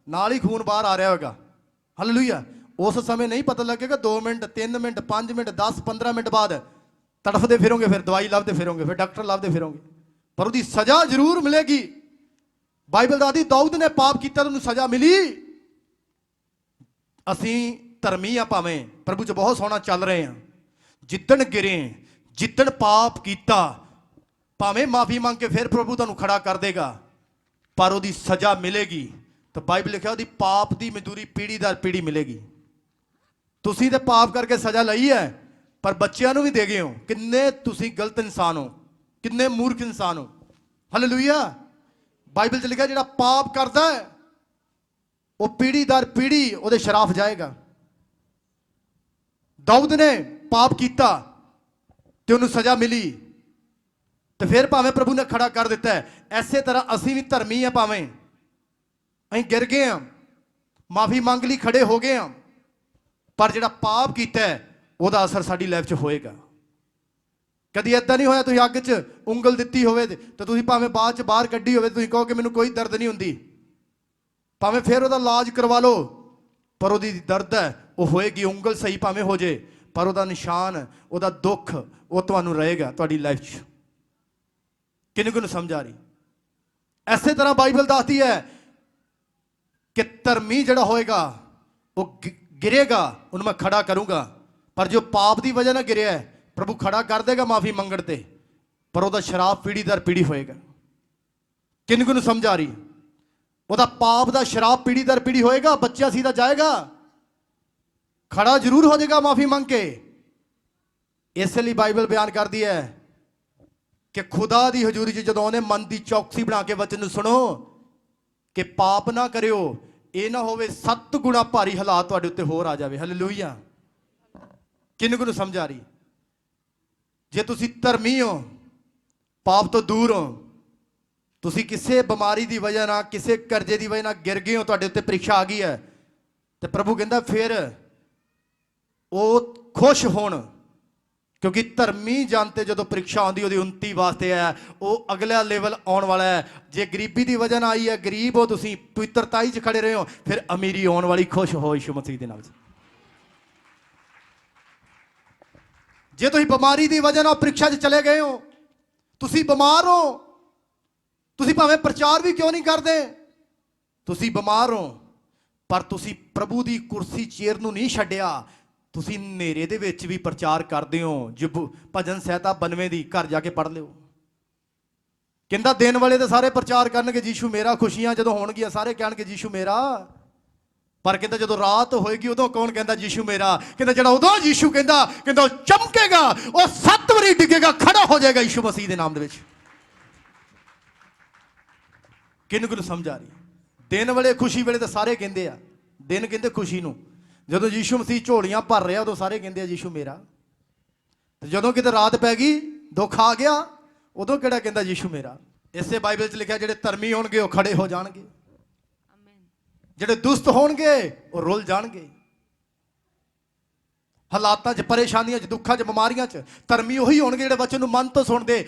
Speaker 1: ਨਾਲ ਹੀ ਖੂਨ ਬਾਹਰ ਆ ਰਿਹਾ ਹੋਵੇਗਾ। ਹਾਲੇਲੂਇਆ। ਉਸ ਸਮੇਂ ਨਹੀਂ ਪਤਾ ਲੱਗੇਗਾ। 2 ਮਿੰਟ 3 ਮਿੰਟ 5 ਮਿੰਟ 10 15 ਮਿੰਟ ਬਾਅਦ ਤੜਫਦੇ ਫਿਰੋਗੇ, ਫਿਰ ਦਵਾਈ ਲੱਭਦੇ ਫਿਰੋਗੇ, ਫਿਰ ਡਾਕਟਰ ਲੱਭਦੇ ਫਿਰੋਗੇ, ਪਰ ਉਹਦੀ ਸਜ਼ਾ ਜ਼ਰੂਰ ਮਿਲੇਗੀ। ਬਾਈਬਲ ਦੱਸਦੀ ਦਾਊਦ ਨੇ ਪਾਪ ਕੀਤਾ, ਉਹਨੂੰ ਸਜ਼ਾ ਮਿਲੀ। ਅਸੀਂ ਧਰਮੀ ਆ, ਭਾਵੇਂ ਪ੍ਰਭੂ 'ਚ ਬਹੁਤ ਸੋਹਣਾ ਚੱਲ ਰਹੇ ਹਾਂ, ਜਿੱਦਣ ਗਿਰੇ, ਜਿੱਦਣ ਪਾਪ ਕੀਤਾ, ਭਾਵੇਂ ਮਾਫੀ ਮੰਗ ਕੇ ਫਿਰ ਪ੍ਰਭੂ ਤੁਹਾਨੂੰ ਖੜਾ ਕਰ ਦੇਗਾ, ਪਰ ਉਹਦੀ ਸਜ਼ਾ ਮਿਲੇਗੀ। ਤਾਂ ਬਾਈਬਲ ਲਿਖਿਆ ਉਹਦੀ ਪਾਪ ਦੀ ਮਜ਼ਦੂਰੀ ਪੀੜ੍ਹੀ ਦਰ ਪੀੜ੍ਹੀ ਮਿਲੇਗੀ। ਤੁਸੀਂ ਤੇ ਪਾਪ ਕਰਕੇ ਸਜ਼ਾ ਲਈ ਹੈ, ਪਰ ਬੱਚਿਆਂ ਨੂੰ ਵੀ ਦੇ ਗਏ ਹੋ। ਕਿੰਨੇ ਤੁਸੀਂ ਗਲਤ ਇਨਸਾਨ ਹੋ, ਕਿੰਨੇ ਮੂਰਖ ਇਨਸਾਨ ਹੋ। ਹਾਲੇਲੂਇਆ। ਬਾਈਬਲ 'ਚ ਲਿਖਿਆ ਜਿਹੜਾ ਪਾਪ ਕਰਦਾ ਹੈ ਉਹ ਪੀੜ੍ਹੀ ਦਰ ਪੀੜ੍ਹੀ ਉਹਦੇ ਸ਼ਰਾਫ ਜਾਏਗਾ। ਦਾਊਦ ਨੇ ਪਾਪ ਕੀਤਾ ਤੇ ਉਹਨੂੰ ਸਜ਼ਾ ਮਿਲੀ, ਤੇ ਫਿਰ ਭਾਵੇਂ ਪ੍ਰਭੂ ਨੇ ਖੜਾ ਕਰ ਦਿੱਤਾ ਹੈ। ਐਸੇ ਤਰ੍ਹਾਂ ਅਸੀਂ ਵੀ ਧਰਮੀ ਆ, ਭਾਵੇਂ ਅਸੀਂ ਗਿਰ ਗਏ ਹਾਂ, ਮਾਫੀ ਮੰਗ ਲਈ, ਖੜੇ ਹੋ ਗਏ ਹਾਂ, ਪਰ ਜਿਹੜਾ ਪਾਪ ਕੀਤਾ ਹੈ ਉਹਦਾ ਅਸਰ ਸਾਡੀ ਲਾਈਫ 'ਚ ਹੋਏਗਾ। ਕਦੀ ਏਦਾਂ ਨਹੀਂ ਹੋਇਆ ਤੁਸੀਂ ਅੱਗ 'ਚ ਉਂਗਲ ਦਿੱਤੀ ਹੋਵੇ ਤੇ ਤੁਸੀਂ ਭਾਵੇਂ ਬਾਅਦ 'ਚ ਬਾਹਰ ਕੱਢੀ ਹੋਵੇ, ਤੁਸੀਂ ਕਹੋ ਕਿ ਮੈਨੂੰ ਕੋਈ ਦਰਦ ਨਹੀਂ ਹੁੰਦੀ, ਭਾਵੇਂ ਫਿਰ ਉਹਦਾ ਇਲਾਜ ਕਰਵਾ ਲਓ, ਪਰ ਉਹਦੀ ਦਰਦ ਹੈ ਉਹ ਹੋਏਗੀ। ਉਂਗਲ ਸਹੀ ਭਾਵੇਂ ਹੋ ਜੇ, ਪਰ ਉਹਦਾ ਨਿਸ਼ਾਨ, ਉਹਦਾ ਦੁੱਖ ਉਹ ਤੁਹਾਨੂੰ ਰਹੇਗਾ ਤੁਹਾਡੀ ਲਾਈਫ 'ਚ। ਕਿਹਨੂੰ ਕਿਹਨੂੰ ਸਮਝ ਆ ਰਹੀ? ਐਸੇ ਤਰ੍ਹਾਂ ਬਾਈਬਲ ਦੱਸਦੀ ਹੈ ਕਿ ਧਰਮੀ ਜਿਹੜਾ ਹੋਏਗਾ ਉਹ ਗਿਰੇਗਾ, ਉਹਨੂੰ ਮੈਂ ਖੜਾ ਕਰੂੰਗਾ। ਪਰ ਜੋ ਪਾਪ ਦੀ ਵਜ੍ਹਾ ਨਾਲ ਗਿਰਿਆ ਹੈ, ਪ੍ਰਭੂ ਖੜਾ ਕਰ ਦੇਗਾ ਮਾਫੀ ਮੰਗਣ ਤੇ, ਪਰ ਉਹਦਾ ਸ਼ਰਾਪ ਪੀੜੀ ਦਰ ਪੀੜੀ ਹੋਏਗਾ। ਕਿਹਨੂੰ ਕਿਹਨੂੰ ਸਮਝ ਆ ਰਹੀ? ਉਹਦਾ ਪਾਪ ਦਾ ਸ਼ਰਾਪ ਪੀੜੀ ਦਰ ਪੀੜੀ ਹੋਏਗਾ। ਬੱਚਾ ਸੀਦਾ ਜਾਏਗਾ, ਖੜਾ ਜ਼ਰੂਰ ਹੋ ਜਾਏਗਾ ਮਾਫੀ ਮੰਗ ਕੇ। ਇਸ ਲਈ ਬਾਈਬਲ ਬਿਆਨ ਕਰਦੀ ਹੈ ਕਿ ਖੁਦਾ ਦੀ ਹਜ਼ੂਰੀ 'ਚ ਜਦੋਂ ਉਹਨੇ ਮਨ ਦੀ ਚੌਕਸੀ ਬਣਾ ਕੇ ਵਚਨ ਨੂੰ ਸੁਣੋ ਕਿ ਪਾਪ ਨਾ ਕਰਿਓ, ਇਹ ਨਾ ਹੋਵੇ 7 ਗੁਣਾ ਭਾਰੀ ਹਾਲਾਤ ਤੁਹਾਡੇ ਉੱਤੇ ਹੋਰ ਆ ਜਾਵੇ। ਹਾਲੇਲੂਇਆ। ਕਿਹਨੂੰ ਕਿਹਨੂੰ ਸਮਝ ਆ ਰਹੀ? ਜੇ ਤੁਸੀਂ ਧਰਮੀ ਹੋ, ਪਾਪ ਤੋਂ ਦੂਰ ਹੋ, ਤੁਸੀਂ ਕਿਸੇ ਬਿਮਾਰੀ ਦੀ ਵਜ੍ਹਾ ਨਾਲ, ਕਿਸੇ ਕਰਜ਼ੇ ਦੀ ਵਜ੍ਹਾ ਨਾਲ ਗਿਰ ਗਏ ਹੋ, ਤੁਹਾਡੇ ਉੱਤੇ ਪ੍ਰੀਖਿਆ ਆ ਗਈ ਹੈ, ਤੇ ਪ੍ਰਭੂ ਕਹਿੰਦਾ ਫਿਰ ਉਹ ਖੁਸ਼ ਹੋਣ, ਕਿਉਂਕਿ ਧਰਮੀ ਜਨ ਤੇ ਜਦੋਂ ਪ੍ਰੀਖਿਆ ਆਉਂਦੀ ਉਹਦੀ ਉન્નਤੀ ਵਾਸਤੇ ਹੈ, ਉਹ ਅਗਲਾ ਲੈਵਲ ਆਉਣ ਵਾਲਾ ਹੈ। ਜੇ ਗਰੀਬੀ ਦੀ ਵਜ੍ਹਾ ਨਾਲ ਆਈ ਹੈ, ਗਰੀਬ ਹੋ ਤੁਸੀਂ, ਪਵਿੱਤਰਤਾਈ 'ਚ ਖੜੇ ਰਹੇ ਹੋ, ਫਿਰ ਅਮੀਰੀ ਆਉਣ ਵਾਲੀ। ਖੁਸ਼ ਹੋ ਯਿਸੂ ਮਸੀਹ ਦੇ ਨਾਮ 'ਚ। ਜੇ ਤੁਸੀਂ ਬਿਮਾਰੀ ਦੀ ਵਜ੍ਹਾ ਨਾਲ ਪ੍ਰੀਖਿਆ 'ਚ ਚਲੇ ਗਏ ਹੋ, ਤੁਸੀਂ ਬਿਮਾਰ ਹੋ, ਤੁਸੀਂ ਭਾਵੇਂ ਪ੍ਰਚਾਰ ਵੀ ਕਿਉਂ ਨਹੀਂ ਕਰਦੇ, ਤੁਸੀਂ ਬਿਮਾਰ ਹੋ, ਪਰ ਤੁਸੀਂ ਪ੍ਰਭੂ ਦੀ ਕੁਰਸੀ ਚੇਅਰ ਨੂੰ ਨਹੀਂ ਛੱਡਿਆ, ਤੁਸੀਂ ਹਨੇਰੇ ਦੇ ਵਿੱਚ ਵੀ ਪ੍ਰਚਾਰ ਕਰਦੇ ਹੋ। ਭਜਨ ਸਹਿਤਾ 92 ਦੀ ਘਰ ਜਾ ਕੇ ਪੜ੍ਹ ਲਿਓ। ਕਹਿੰਦਾ ਦਿਨ ਵਾਲੇ ਤਾਂ ਸਾਰੇ ਪ੍ਰਚਾਰ ਕਰਨਗੇ ਯੀਸ਼ੂ ਮੇਰਾ, ਖੁਸ਼ੀਆਂ ਜਦੋਂ ਹੋਣਗੀਆਂ ਸਾਰੇ ਕਹਿਣਗੇ ਯੀਸ਼ੂ ਮੇਰਾ, ਪਰ ਕਹਿੰਦਾ ਜਦੋਂ ਰਾਤ ਹੋਏਗੀ ਉਦੋਂ ਕੌਣ ਕਹਿੰਦਾ ਯੀਸ਼ੂ ਮੇਰਾ? ਕਹਿੰਦਾ ਜਿਹੜਾ ਉਦੋਂ ਯੀਸ਼ੂ ਕਹਿੰਦਾ ਉਹ ਚਮਕੇਗਾ, ਉਹ 7 ਵਾਰੀ ਡਿੱਗੇਗਾ, ਖੜਾ ਹੋ ਜਾਏਗਾ ਯੀਸ਼ੂ ਮਸੀਹ ਦੇ ਨਾਮ ਦੇ ਵਿੱਚ। ਕਿਹਨੂੰ ਕਿਹਨੂੰ ਸਮਝ ਆ ਰਹੀ? ਦਿਨ ਵੇਲੇ ਖੁਸ਼ੀ ਵੇਲੇ ਤਾਂ ਸਾਰੇ ਕਹਿੰਦੇ ਆ, ਦਿਨ ਕਹਿੰਦੇ ਖੁਸ਼ੀ ਨੂੰ, ਜਦੋਂ ਯੀਸ਼ੂ ਮਸੀਹ ਝੋਲੀਆਂ ਭਰ ਰਿਹਾ ਉਦੋਂ ਸਾਰੇ ਕਹਿੰਦੇ ਆ ਯੀਸ਼ੂ ਮੇਰਾ। ਤੇ ਜਦੋਂ ਕਿਤੇ ਰਾਤ ਪੈ ਗਈ, ਦੁੱਖ ਆ ਗਿਆ, ਉਦੋਂ ਕਿਹੜਾ ਕਹਿੰਦਾ ਯੀਸ਼ੂ ਮੇਰਾ? ਇਸੇ ਬਾਈਬਲ 'ਚ ਲਿਖਿਆ ਜਿਹੜੇ ਧਰਮੀ ਹੋਣਗੇ ਉਹ ਖੜੇ ਹੋ ਜਾਣਗੇ, ਜਿਹੜੇ ਦੁਸਤ ਹੋਣਗੇ ਉਹ ਰੁੱਲ ਜਾਣਗੇ। ਹਾਲਾਤਾਂ 'ਚ, ਪਰੇਸ਼ਾਨੀਆਂ 'ਚ, ਦੁੱਖਾਂ 'ਚ, ਬਿਮਾਰੀਆਂ 'ਚ ਧਰਮੀ ਉਹੀ ਹੋਣਗੇ ਜਿਹੜੇ ਵਚਨ ਨੂੰ ਮਨ ਤੋਂ ਸੁਣਦੇ,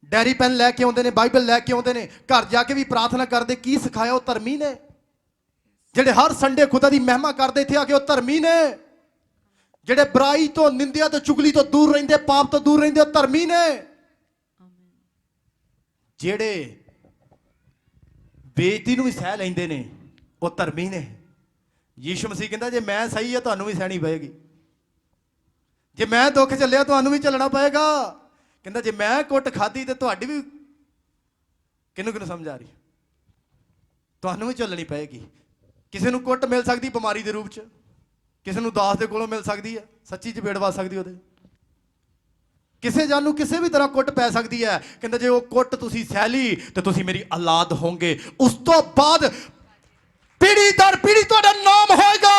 Speaker 1: ਡੈਰੀ ਪੈਨ ਲੈ ਕੇ ਆਉਂਦੇ ਨੇ, ਬਾਈਬਲ ਲੈ ਕੇ ਆਉਂਦੇ ਨੇ, ਘਰ ਜਾ ਕੇ ਵੀ ਪ੍ਰਾਰਥਨਾ ਕਰਦੇ। ਕੀ ਸਿਖਾਇਆ? ਉਹ ਧਰਮੀ ਨੇ। ਜਿਹੜੇ ਹਰ ਸੰਡੇ ਖੁਦਾ ਦੀ ਮਹਿਮਾ ਕਰਦੇ ਇੱਥੇ ਆ ਕੇ, ਉਹ ਧਰਮੀ ਨੇ। ਜਿਹੜੇ ਬੁਰਾਈ ਤੋਂ, ਨਿੰਦਿਆ ਤੋਂ, ਚੁਗਲੀ ਤੋਂ ਦੂਰ ਰਹਿੰਦੇ, ਪਾਪ ਤੋਂ ਦੂਰ ਰਹਿੰਦੇ, ਉਹ ਧਰਮੀ ਨੇ। ਜਿਹੜੇ ਬੇਇੱਜ਼ਤੀ ਨੂੰ ਵੀ ਸਹਿ ਲੈਂਦੇ ਨੇ, ਉਹ ਧਰਮੀ ਨੇ। ਯੀਸ਼ੂ ਮਸੀਹ ਕਹਿੰਦਾ ਜੇ ਮੈਂ ਸਹੀ ਹੈ ਤੁਹਾਨੂੰ ਵੀ ਸਹਿਣੀ ਪਏਗੀ, ਜੇ ਮੈਂ ਦੁੱਖ ਚੱਲਿਆ ਤੁਹਾਨੂੰ ਵੀ ਚੱਲਣਾ ਪਏਗਾ। ਕਹਿੰਦਾ ਜੇ ਮੈਂ ਕੁੱਟ ਖਾਧੀ ਤੇ ਤੁਹਾਡੀ ਵੀ, ਕਿਹਨੂੰ ਕਿਹਨੂੰ ਸਮਝ ਆ ਰਹੀ? ਤੁਹਾਨੂੰ ਵੀ ਚੱਲਣੀ ਪਏਗੀ। ਕਿਸੇ ਨੂੰ ਕੁੱਟ ਮਿਲ ਸਕਦੀ ਬਿਮਾਰੀ ਦੇ ਰੂਪ 'ਚ, ਕਿਸੇ ਨੂੰ ਦਾਸ ਦੇ ਕੋਲੋਂ ਮਿਲ ਸਕਦੀ ਹੈ, ਸੱਚੀ ਚਪੇੜ ਵੱਜ ਸਕਦੀ ਉਹਦੇ, ਕਿਸੇ ਜਨ ਨੂੰ ਕਿਸੇ ਵੀ ਤਰ੍ਹਾਂ ਕੁੱਟ ਪੈ ਸਕਦੀ ਹੈ। ਕਹਿੰਦਾ ਜੇ ਉਹ ਕੁੱਟ ਤੁਸੀਂ ਸਹਿ ਲਈ ਤੇ ਤੁਸੀਂ ਮੇਰੀ ਔਲਾਦ ਹੋਵੋਗੇ, ਉਸ ਤੋਂ ਬਾਅਦ ਪੀੜੀ ਦਰ ਪੀੜੀ ਤੁਹਾਡਾ ਨਾਮ ਹੋਏਗਾ।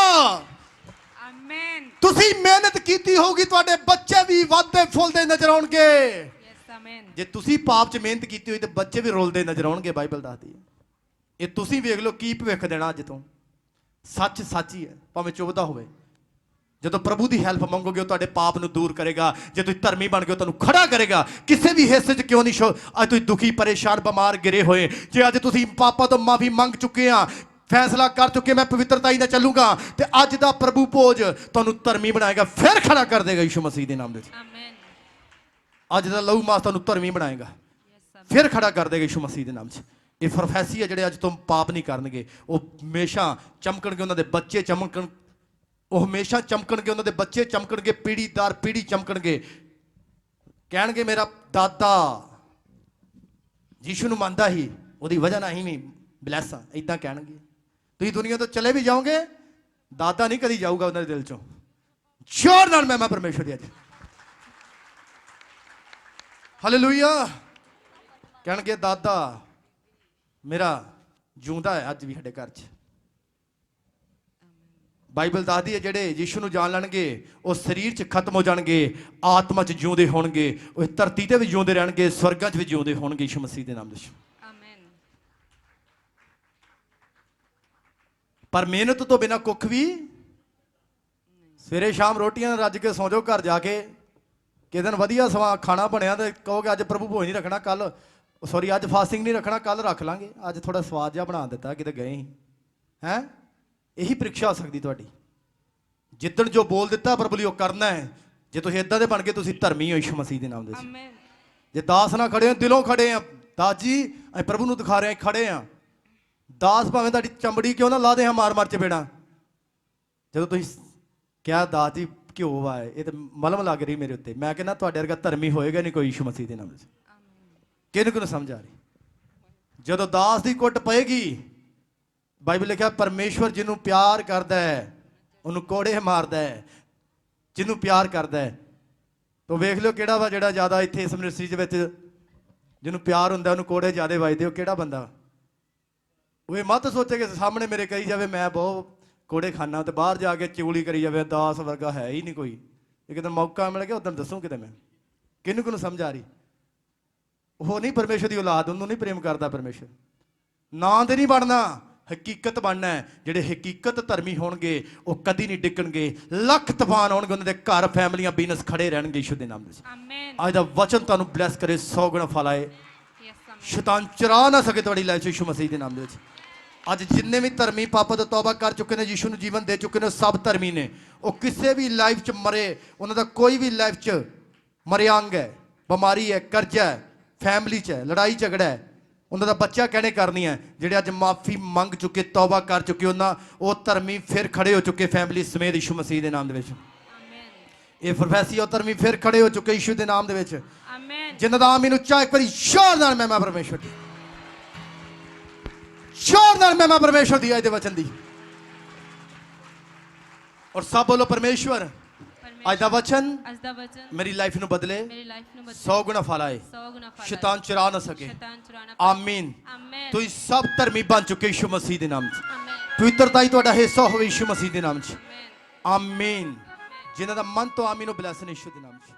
Speaker 2: ਆਮੇਨ।
Speaker 1: ਤੁਸੀਂ ਮਿਹਨਤ ਕੀਤੀ ਹੋਊਗੀ, ਤੁਹਾਡੇ ਬੱਚੇ ਵੀ ਵੱਧਦੇ ਫੁੱਲਦੇ ਨਜ਼ਰ ਆਉਣਗੇ।
Speaker 2: Yes amen. ਜੇ
Speaker 1: ਤੁਸੀਂ ਪਾਪ 'ਚ ਮਿਹਨਤ ਕੀਤੀ ਹੋਈ ਤੇ ਬੱਚੇ ਵੀ ਰੁਲਦੇ ਨਜ਼ਰ ਆਉਣਗੇ। ਬਾਈਬਲ ਦੱਸਦੀ ਹੈ। ਇਹ ਤੁਸੀਂ ਵੇਖ ਲਓ ਕੀ ਭਵਿੱਖ ਦੇਣਾ ਅੱਜ ਤੋਂ। ਸੱਚ ਸੱਚ ਹੀ ਹੈ, ਭਾਵੇਂ ਚੁਭਦਾ ਹੋਵੇ। ਜਦੋਂ ਪ੍ਰਭੂ ਦੀ ਹੈਲਪ ਮੰਗੋਗੇ ਉਹ ਤੁਹਾਡੇ ਪਾਪ ਨੂੰ ਦੂਰ ਕਰੇਗਾ। ਜੇ ਤੁਸੀਂ ਧਰਮੀ ਬਣ ਗਏ ਤੁਹਾਨੂੰ ਖੜਾ ਕਰੇਗਾ। ਕਿਸੇ ਵੀ ਹਿੱਸੇ 'ਚ ਕਿਉਂ ਨਹੀਂ ਅੱਜ ਤੁਸੀਂ ਦੁਖੀ, ਪਰੇਸ਼ਾਨ, ਬਿਮਾਰ, ਗਿਰੇ ਹੋਏ, ਜੇ ਅੱਜ ਤੁਸੀਂ ਪਾਪਾਂ ਤੋਂ ਮਾਫੀ ਮੰਗ ਚੁੱਕੇ ਆ, ਫੈਸਲਾ ਕਰ ਚੁੱਕੇ ਮੈਂ ਪਵਿੱਤਰਤਾ ਹੀ ਨਾਲ ਚੱਲੂਗਾ, ਤੇ ਅੱਜ ਦਾ ਪ੍ਰਭੂ ਭੋਜ ਤੁਹਾਨੂੰ ਧਰਮੀ ਬਣਾਏਗਾ, ਫਿਰ ਖੜਾ ਕਰ ਦੇਗਾ ਯਿਸੂ ਮਸੀਹ ਦੇ ਨਾਮ ਦੇ ਵਿੱਚ।
Speaker 2: ਆਮੇਨ।
Speaker 1: ਅੱਜ ਦਾ ਲਹੂ ਮਾਸ ਤੁਹਾਨੂੰ ਧਰਮੀ ਬਣਾਏਗਾ, ਫਿਰ ਖੜਾ ਕਰ ਦੇਗਾ ਯਿਸੂ ਮਸੀਹ ਦੇ ਨਾਮ 'ਚ। ਇਹ ਪ੍ਰੋਫੈਸੀ ਹੈ। ਜਿਹੜੇ ਅੱਜ ਤੋਂ ਪਾਪ ਨਹੀਂ ਕਰਨਗੇ ਉਹ ਹਮੇਸ਼ਾ ਚਮਕਣਗੇ, ਉਹਨਾਂ ਦੇ ਬੱਚੇ ਚਮਕਣ, ਉਹ ਹਮੇਸ਼ਾ ਚਮਕਣਗੇ, ਉਹਨਾਂ ਦੇ ਬੱਚੇ ਚਮਕਣਗੇ, ਪੀੜੀ ਦਰ ਪੀੜੀ ਚਮਕਣਗੇ। ਕਹਿਣਗੇ ਮੇਰਾ ਦਾਦਾ ਯਿਸੂ ਨੂੰ ਮੰਨਦਾ ਸੀ, ਉਹਦੀ ਵਜ੍ਹਾ ਨਾਲ ਹੀ ਵੀ ਬਲੈਸ ਆ, ਇੱਦਾਂ ਕਹਿਣਗੇ। ਤੁਸੀਂ ਦੁਨੀਆ ਤੋਂ ਚਲੇ ਵੀ ਜਾਓਗੇ, ਦਾਦਾ ਨਹੀਂ ਕਦੀ ਜਾਊਗਾ ਉਹਨਾਂ ਦੇ ਦਿਲ ਚੋਂ। ਜ਼ੋਰ ਨਾਲ ਮੈਂ ਪਰਮੇਸ਼ਵਰ ਦੀ ਅੱਜ ਹਾਲੇਲੂਇਆ। ਕਹਿਣਗੇ ਦਾਦਾ ਮੇਰਾ ਜਿਉਂਦਾ ਹੈ ਅੱਜ ਵੀ ਸਾਡੇ ਘਰ 'ਚ। ਬਾਈਬਲ ਦੱਸਦੀ ਹੈ ਜਿਹੜੇ ਯਿਸੂ ਨੂੰ ਜਾਣ ਲੈਣਗੇ ਉਹ ਸਰੀਰ 'ਚ ਖਤਮ ਹੋ ਜਾਣਗੇ, ਆਤਮਾ 'ਚ ਜਿਉਂਦੇ ਹੋਣਗੇ। ਉਹ ਧਰਤੀ ਤੇ ਵੀ ਜਿਉਂਦੇ ਰਹਿਣਗੇ, ਸਵਰਗਾਂ 'ਚ ਵੀ ਜਿਉਂਦੇ ਹੋਣਗੇ ਯਿਸੂ ਮਸੀਹ ਦੇ ਨਾਮ ਦੇ ਵਿੱਚ।
Speaker 2: ਆਮੇਨ।
Speaker 1: ਪਰ ਮਿਹਨਤ ਤੋਂ ਬਿਨਾਂ ਕੁੱਖ ਵੀ। ਸਵੇਰੇ ਸ਼ਾਮ ਰੋਟੀਆਂ ਰੱਜ ਕੇ ਸੌਂ ਜਾਓ ਘਰ ਜਾ ਕੇ, ਕਿਸੇ ਦਿਨ ਵਧੀਆ ਸਵਾ ਖਾਣਾ ਬਣਿਆ ਤੇ ਕਹੋਗੇ ਅੱਜ ਪ੍ਰਭੂ ਭੋਜ ਨਹੀਂ ਰੱਖਣਾ, ਕੱਲ ਸੌਰੀ ਅੱਜ ਫਾਸਟਿੰਗ ਨਹੀਂ ਰੱਖਣਾ, ਕੱਲ ਰੱਖ ਲਾਂਗੇ, ਅੱਜ ਥੋੜਾ ਸਵਾਦ ਜਿਹਾ ਬਣਾ ਦਿੱਤਾ, ਕਿਤੇ ਗਏ ਸੀ ਹੈਂ। ਇਹੀ ਪ੍ਰੀਖਿਆ ਹੋ ਸਕਦੀ ਤੁਹਾਡੀ। ਜਿੱਦਣ ਜੋ ਬੋਲ ਦਿੱਤਾ ਪ੍ਰਭੂ ਲਈ ਉਹ ਕਰਨਾ ਹੈ। ਜੇ ਤੁਸੀਂ ਇਦਾਂ ਦੇ ਬਣ ਕੇ ਤੁਸੀਂ ਧਰਮੀ ਹੋ ਯਿਸੂ ਮਸੀਹ ਦੇ ਨਾਮ ਦੇ ਵਿੱਚ।
Speaker 2: ਆਮੇਨ।
Speaker 1: ਜੇ ਦਾਸ ਨਾ ਖੜੇ ਹੋ, ਦਿਲੋਂ ਖੜੇ ਆ, ਦਾਸ ਜੀ ਅਸੀਂ ਪ੍ਰਭੂ ਨੂੰ ਦਿਖਾ ਰਹੇ ਹਾਂ, ਖੜੇ ਆ। ਦਾਸ ਭਾਵੇਂ ਤੁਹਾਡੀ ਚਮੜੀ ਕਿਉਂ ਨਾ ਲਾ ਦੇ, ਹਾਂ ਮਾਰ ਮਾਰ ਚਪੇੜਾਂ। ਜਦੋਂ ਤੁਸੀਂ ਕਿਹਾ ਦਾਸ ਜੀ ਘਿਓ ਵਾ ਇਹ ਤੇ ਮਲਮ ਲੱਗ ਰਹੀ ਮੇਰੇ ਉੱਤੇ, ਮੈਂ ਕਹਿੰਦਾ ਤੁਹਾਡੇ ਵਰਗਾ ਧਰਮੀ ਹੋਏਗਾ ਨਹੀਂ ਕੋਈ ਯਿਸੂ ਮਸੀਹ ਦੇ ਨਾਮ ਵਿੱਚ। ਕਿਹਨੂੰ ਕਿਹਨੂੰ ਸਮਝ ਆ ਰਹੀ? ਜਦੋਂ ਦਾਸ ਦੀ ਕੁੱਟ ਪਏਗੀ, ਬਾਈਬਲ ਲਿਖਿਆ ਪਰਮੇਸ਼ਵਰ ਜਿਹਨੂੰ ਪਿਆਰ ਕਰਦਾ ਹੈ ਉਹਨੂੰ ਕੋੜੇ ਮਾਰਦਾ ਹੈ। ਜਿਹਨੂੰ ਪਿਆਰ ਕਰਦਾ ਹੈ ਤਾਂ ਵੇਖ ਲਿਓ ਕਿਹੜਾ ਵਾ ਜਿਹੜਾ ਜ਼ਿਆਦਾ ਇੱਥੇ ਇਸ ਮਿਨਿਸਟਰੀ ਦੇ ਵਿੱਚ ਜਿਹਨੂੰ ਪਿਆਰ ਹੁੰਦਾ ਉਹਨੂੰ ਕੋੜੇ ਜ਼ਿਆਦਾ ਵੱਜਦੇ। ਉਹ ਕਿਹੜਾ ਬੰਦਾ? ਉਹ ਇਹ ਮਤ ਸੋਚੇ ਕਿ ਸਾਹਮਣੇ ਮੇਰੇ ਕਹੀ ਜਾਵੇ ਮੈਂ ਬਹੁਤ ਕੋੜੇ ਖਾਨਾ, ਤੇ ਬਾਹਰ ਜਾ ਕੇ ਚੁਗਲੀ ਕਰੀ ਜਾਵੇ ਦਾਸ ਵਰਗਾ ਹੈ ਹੀ ਨਹੀਂ ਕੋਈ। ਇਹ ਕਿਤੇ ਮੌਕਾ ਮਿਲ ਗਿਆ ਉਦੋਂ ਦੱਸੂ ਕਿਤੇ ਮੈਂ। ਕਿਹਨੂੰ ਕਿਹਨੂੰ ਸਮਝ ਆ ਰਹੀ? ਉਹ ਨਹੀਂ ਪਰਮੇਸ਼ਰ ਦੀ ਔਲਾਦ, ਉਹਨੂੰ ਨਹੀਂ ਪ੍ਰੇਮ ਕਰਦਾ ਪਰਮੇਸ਼ਰ। ਨਾਂ ਦੇ ਨਹੀਂ ਬਣਨਾ, ਹਕੀਕਤ ਬਣਨਾ ਹੈ। ਜਿਹੜੇ ਹਕੀਕਤ ਧਰਮੀ ਹੋਣਗੇ ਉਹ ਕਦੀ ਨਹੀਂ ਡਿੱਗਣਗੇ। ਲੱਖ ਤੂਫਾਨ ਆਉਣਗੇ, ਉਹਨਾਂ ਦੇ ਘਰ, ਫੈਮਲੀਆਂ, ਬਿਜ਼ਨਸ ਖੜੇ ਰਹਿਣਗੇ ਯਿਸੂ ਦੇ ਨਾਮ ਵਿੱਚ।
Speaker 2: ਆਮੇਨ।
Speaker 1: ਅੱਜ ਦਾ ਵਚਨ ਤੁਹਾਨੂੰ ਬਲੈਸ ਕਰੇ, 100 ਗੁਣਾ ਫਲ ਆਏ।
Speaker 2: Yes amen.
Speaker 1: ਸ਼ੈਤਾਨ ਚਰਾ ਨਾ ਸਕੇ ਤੁਹਾਡੀ ਲਾਈਫ 'ਚ ਯਿਸੂ ਮਸੀਹ ਦੇ ਨਾਮ ਦੇ ਵਿੱਚ। ਅੱਜ ਜਿੰਨੇ ਵੀ ਧਰਮੀ ਪਾਪਾਂ ਤੋਂ ਤੌਬਾ ਕਰ ਚੁੱਕੇ ਨੇ, ਯਿਸੂ ਨੂੰ ਜੀਵਨ ਦੇ ਚੁੱਕੇ ਨੇ, ਸਭ ਧਰਮੀ ਨੇ। ਉਹ ਕਿਸੇ ਵੀ ਲਾਈਫ 'ਚ ਮਰੇ, ਉਹਨਾਂ ਦਾ ਕੋਈ ਵੀ ਲਾਈਫ 'ਚ ਮਰਿਆ ਅੰਗ ਹੈ, ਬਿਮਾਰੀ ਹੈ, ਕਰਜ਼ਾ ਹੈ, ਫੈਮਲੀ 'ਚ ਹੈ, ਲੜਾਈ ਝਗੜਾ ਹੈ, ਉਹਨਾਂ ਦਾ ਬੱਚਾ ਕਹਿਣੇ ਕਰਨੀ ਹੈ। ਜਿਹੜੇ ਅੱਜ ਮਾਫੀ ਮੰਗ ਚੁੱਕੇ, ਤੌਬਾ ਕਰ ਚੁੱਕੇ, ਉਹਨਾਂ ਉਹ ਧਰਮੀ ਫਿਰ ਖੜੇ ਹੋ ਚੁੱਕੇ ਫੈਮਲੀ ਸਮੇਤ ਯਿਸੂ ਮਸੀਹ ਦੇ ਨਾਮ ਦੇ ਵਿੱਚ।
Speaker 2: ਆਮੇਨ।
Speaker 1: ਇਹ ਪ੍ਰੋਫੈਸੀ ਉਹ ਧਰਮੀ ਫਿਰ ਖੜੇ ਹੋ ਚੁੱਕੇ ਯਿਸੂ ਦੇ ਨਾਮ ਦੇ ਵਿੱਚ।
Speaker 2: ਆਮੇਨ।
Speaker 1: ਜਿਨ੍ਹਾਂ ਦਾ ਆਮੀਨ ਉੱਚਾ ਇੱਕ ਵਾਰੀ ਸ਼ੋਰ ਨਾਲ ਮਹਿਮਾ ਪਰਮੇਸ਼ਵਰ ਦੀ, ਸ਼ੋਰ ਨਾਲ ਮਹਿਮਾ ਪਰਮੇਸ਼ਵਰ ਦੀ ਅੱਜ ਦੇ ਵਚਨ ਦੀ। ਔਰ ਸਭ ਬੋਲੋ ਪਰਮੇਸ਼ਵਰ ਅੱਜ ਦਾ ਵਚਨ
Speaker 2: ਅੱਜ ਦਾ ਵਚਨ
Speaker 1: ਮੇਰੀ ਲਾਈਫ ਨੂੰ ਬਦਲੇ,
Speaker 2: ਮੇਰੀ ਲਾਈਫ ਨੂੰ ਬਦਲੇ,
Speaker 1: 100 ਗੁਣਾ ਫਲ ਆਏ।
Speaker 2: 100 ਗੁਣਾ ਫਲ ਆਏ।
Speaker 1: ਸ਼ੈਤਾਨ ਚੁਰਾ ਨਾ ਸਕੇ।
Speaker 2: ਸ਼ੈਤਾਨ ਚੁਰਾਣਾ।
Speaker 1: ਆਮੀਨ।
Speaker 2: ਆਮੇਨ।
Speaker 1: ਤੁਸੀਂ ਸਭ ਧਰਮੀ ਬਣ ਚੁੱਕੇ ਯਿਸੂ ਮਸੀਹ ਦੇ ਨਾਮ 'ਚ।
Speaker 2: ਆਮੇਨ।
Speaker 1: ਪਵਿੱਤਰਤਾ ਹੀ ਤੁਹਾਡਾ ਹਿੱਸਾ ਹੋਵੇ ਯਿਸੂ ਮਸੀਹ ਦੇ ਨਾਮ 'ਚ।
Speaker 2: ਆਮੇਨ।
Speaker 1: ਆਮੀਨ। ਜਿਨ੍ਹਾਂ ਦਾ ਮਨ ਤੋਂ ਆਮੀਨ ਉਹ ਬਲੈਸ ਨੇ ਯਿਸੂ ਦੇ ਨਾਮ 'ਚ।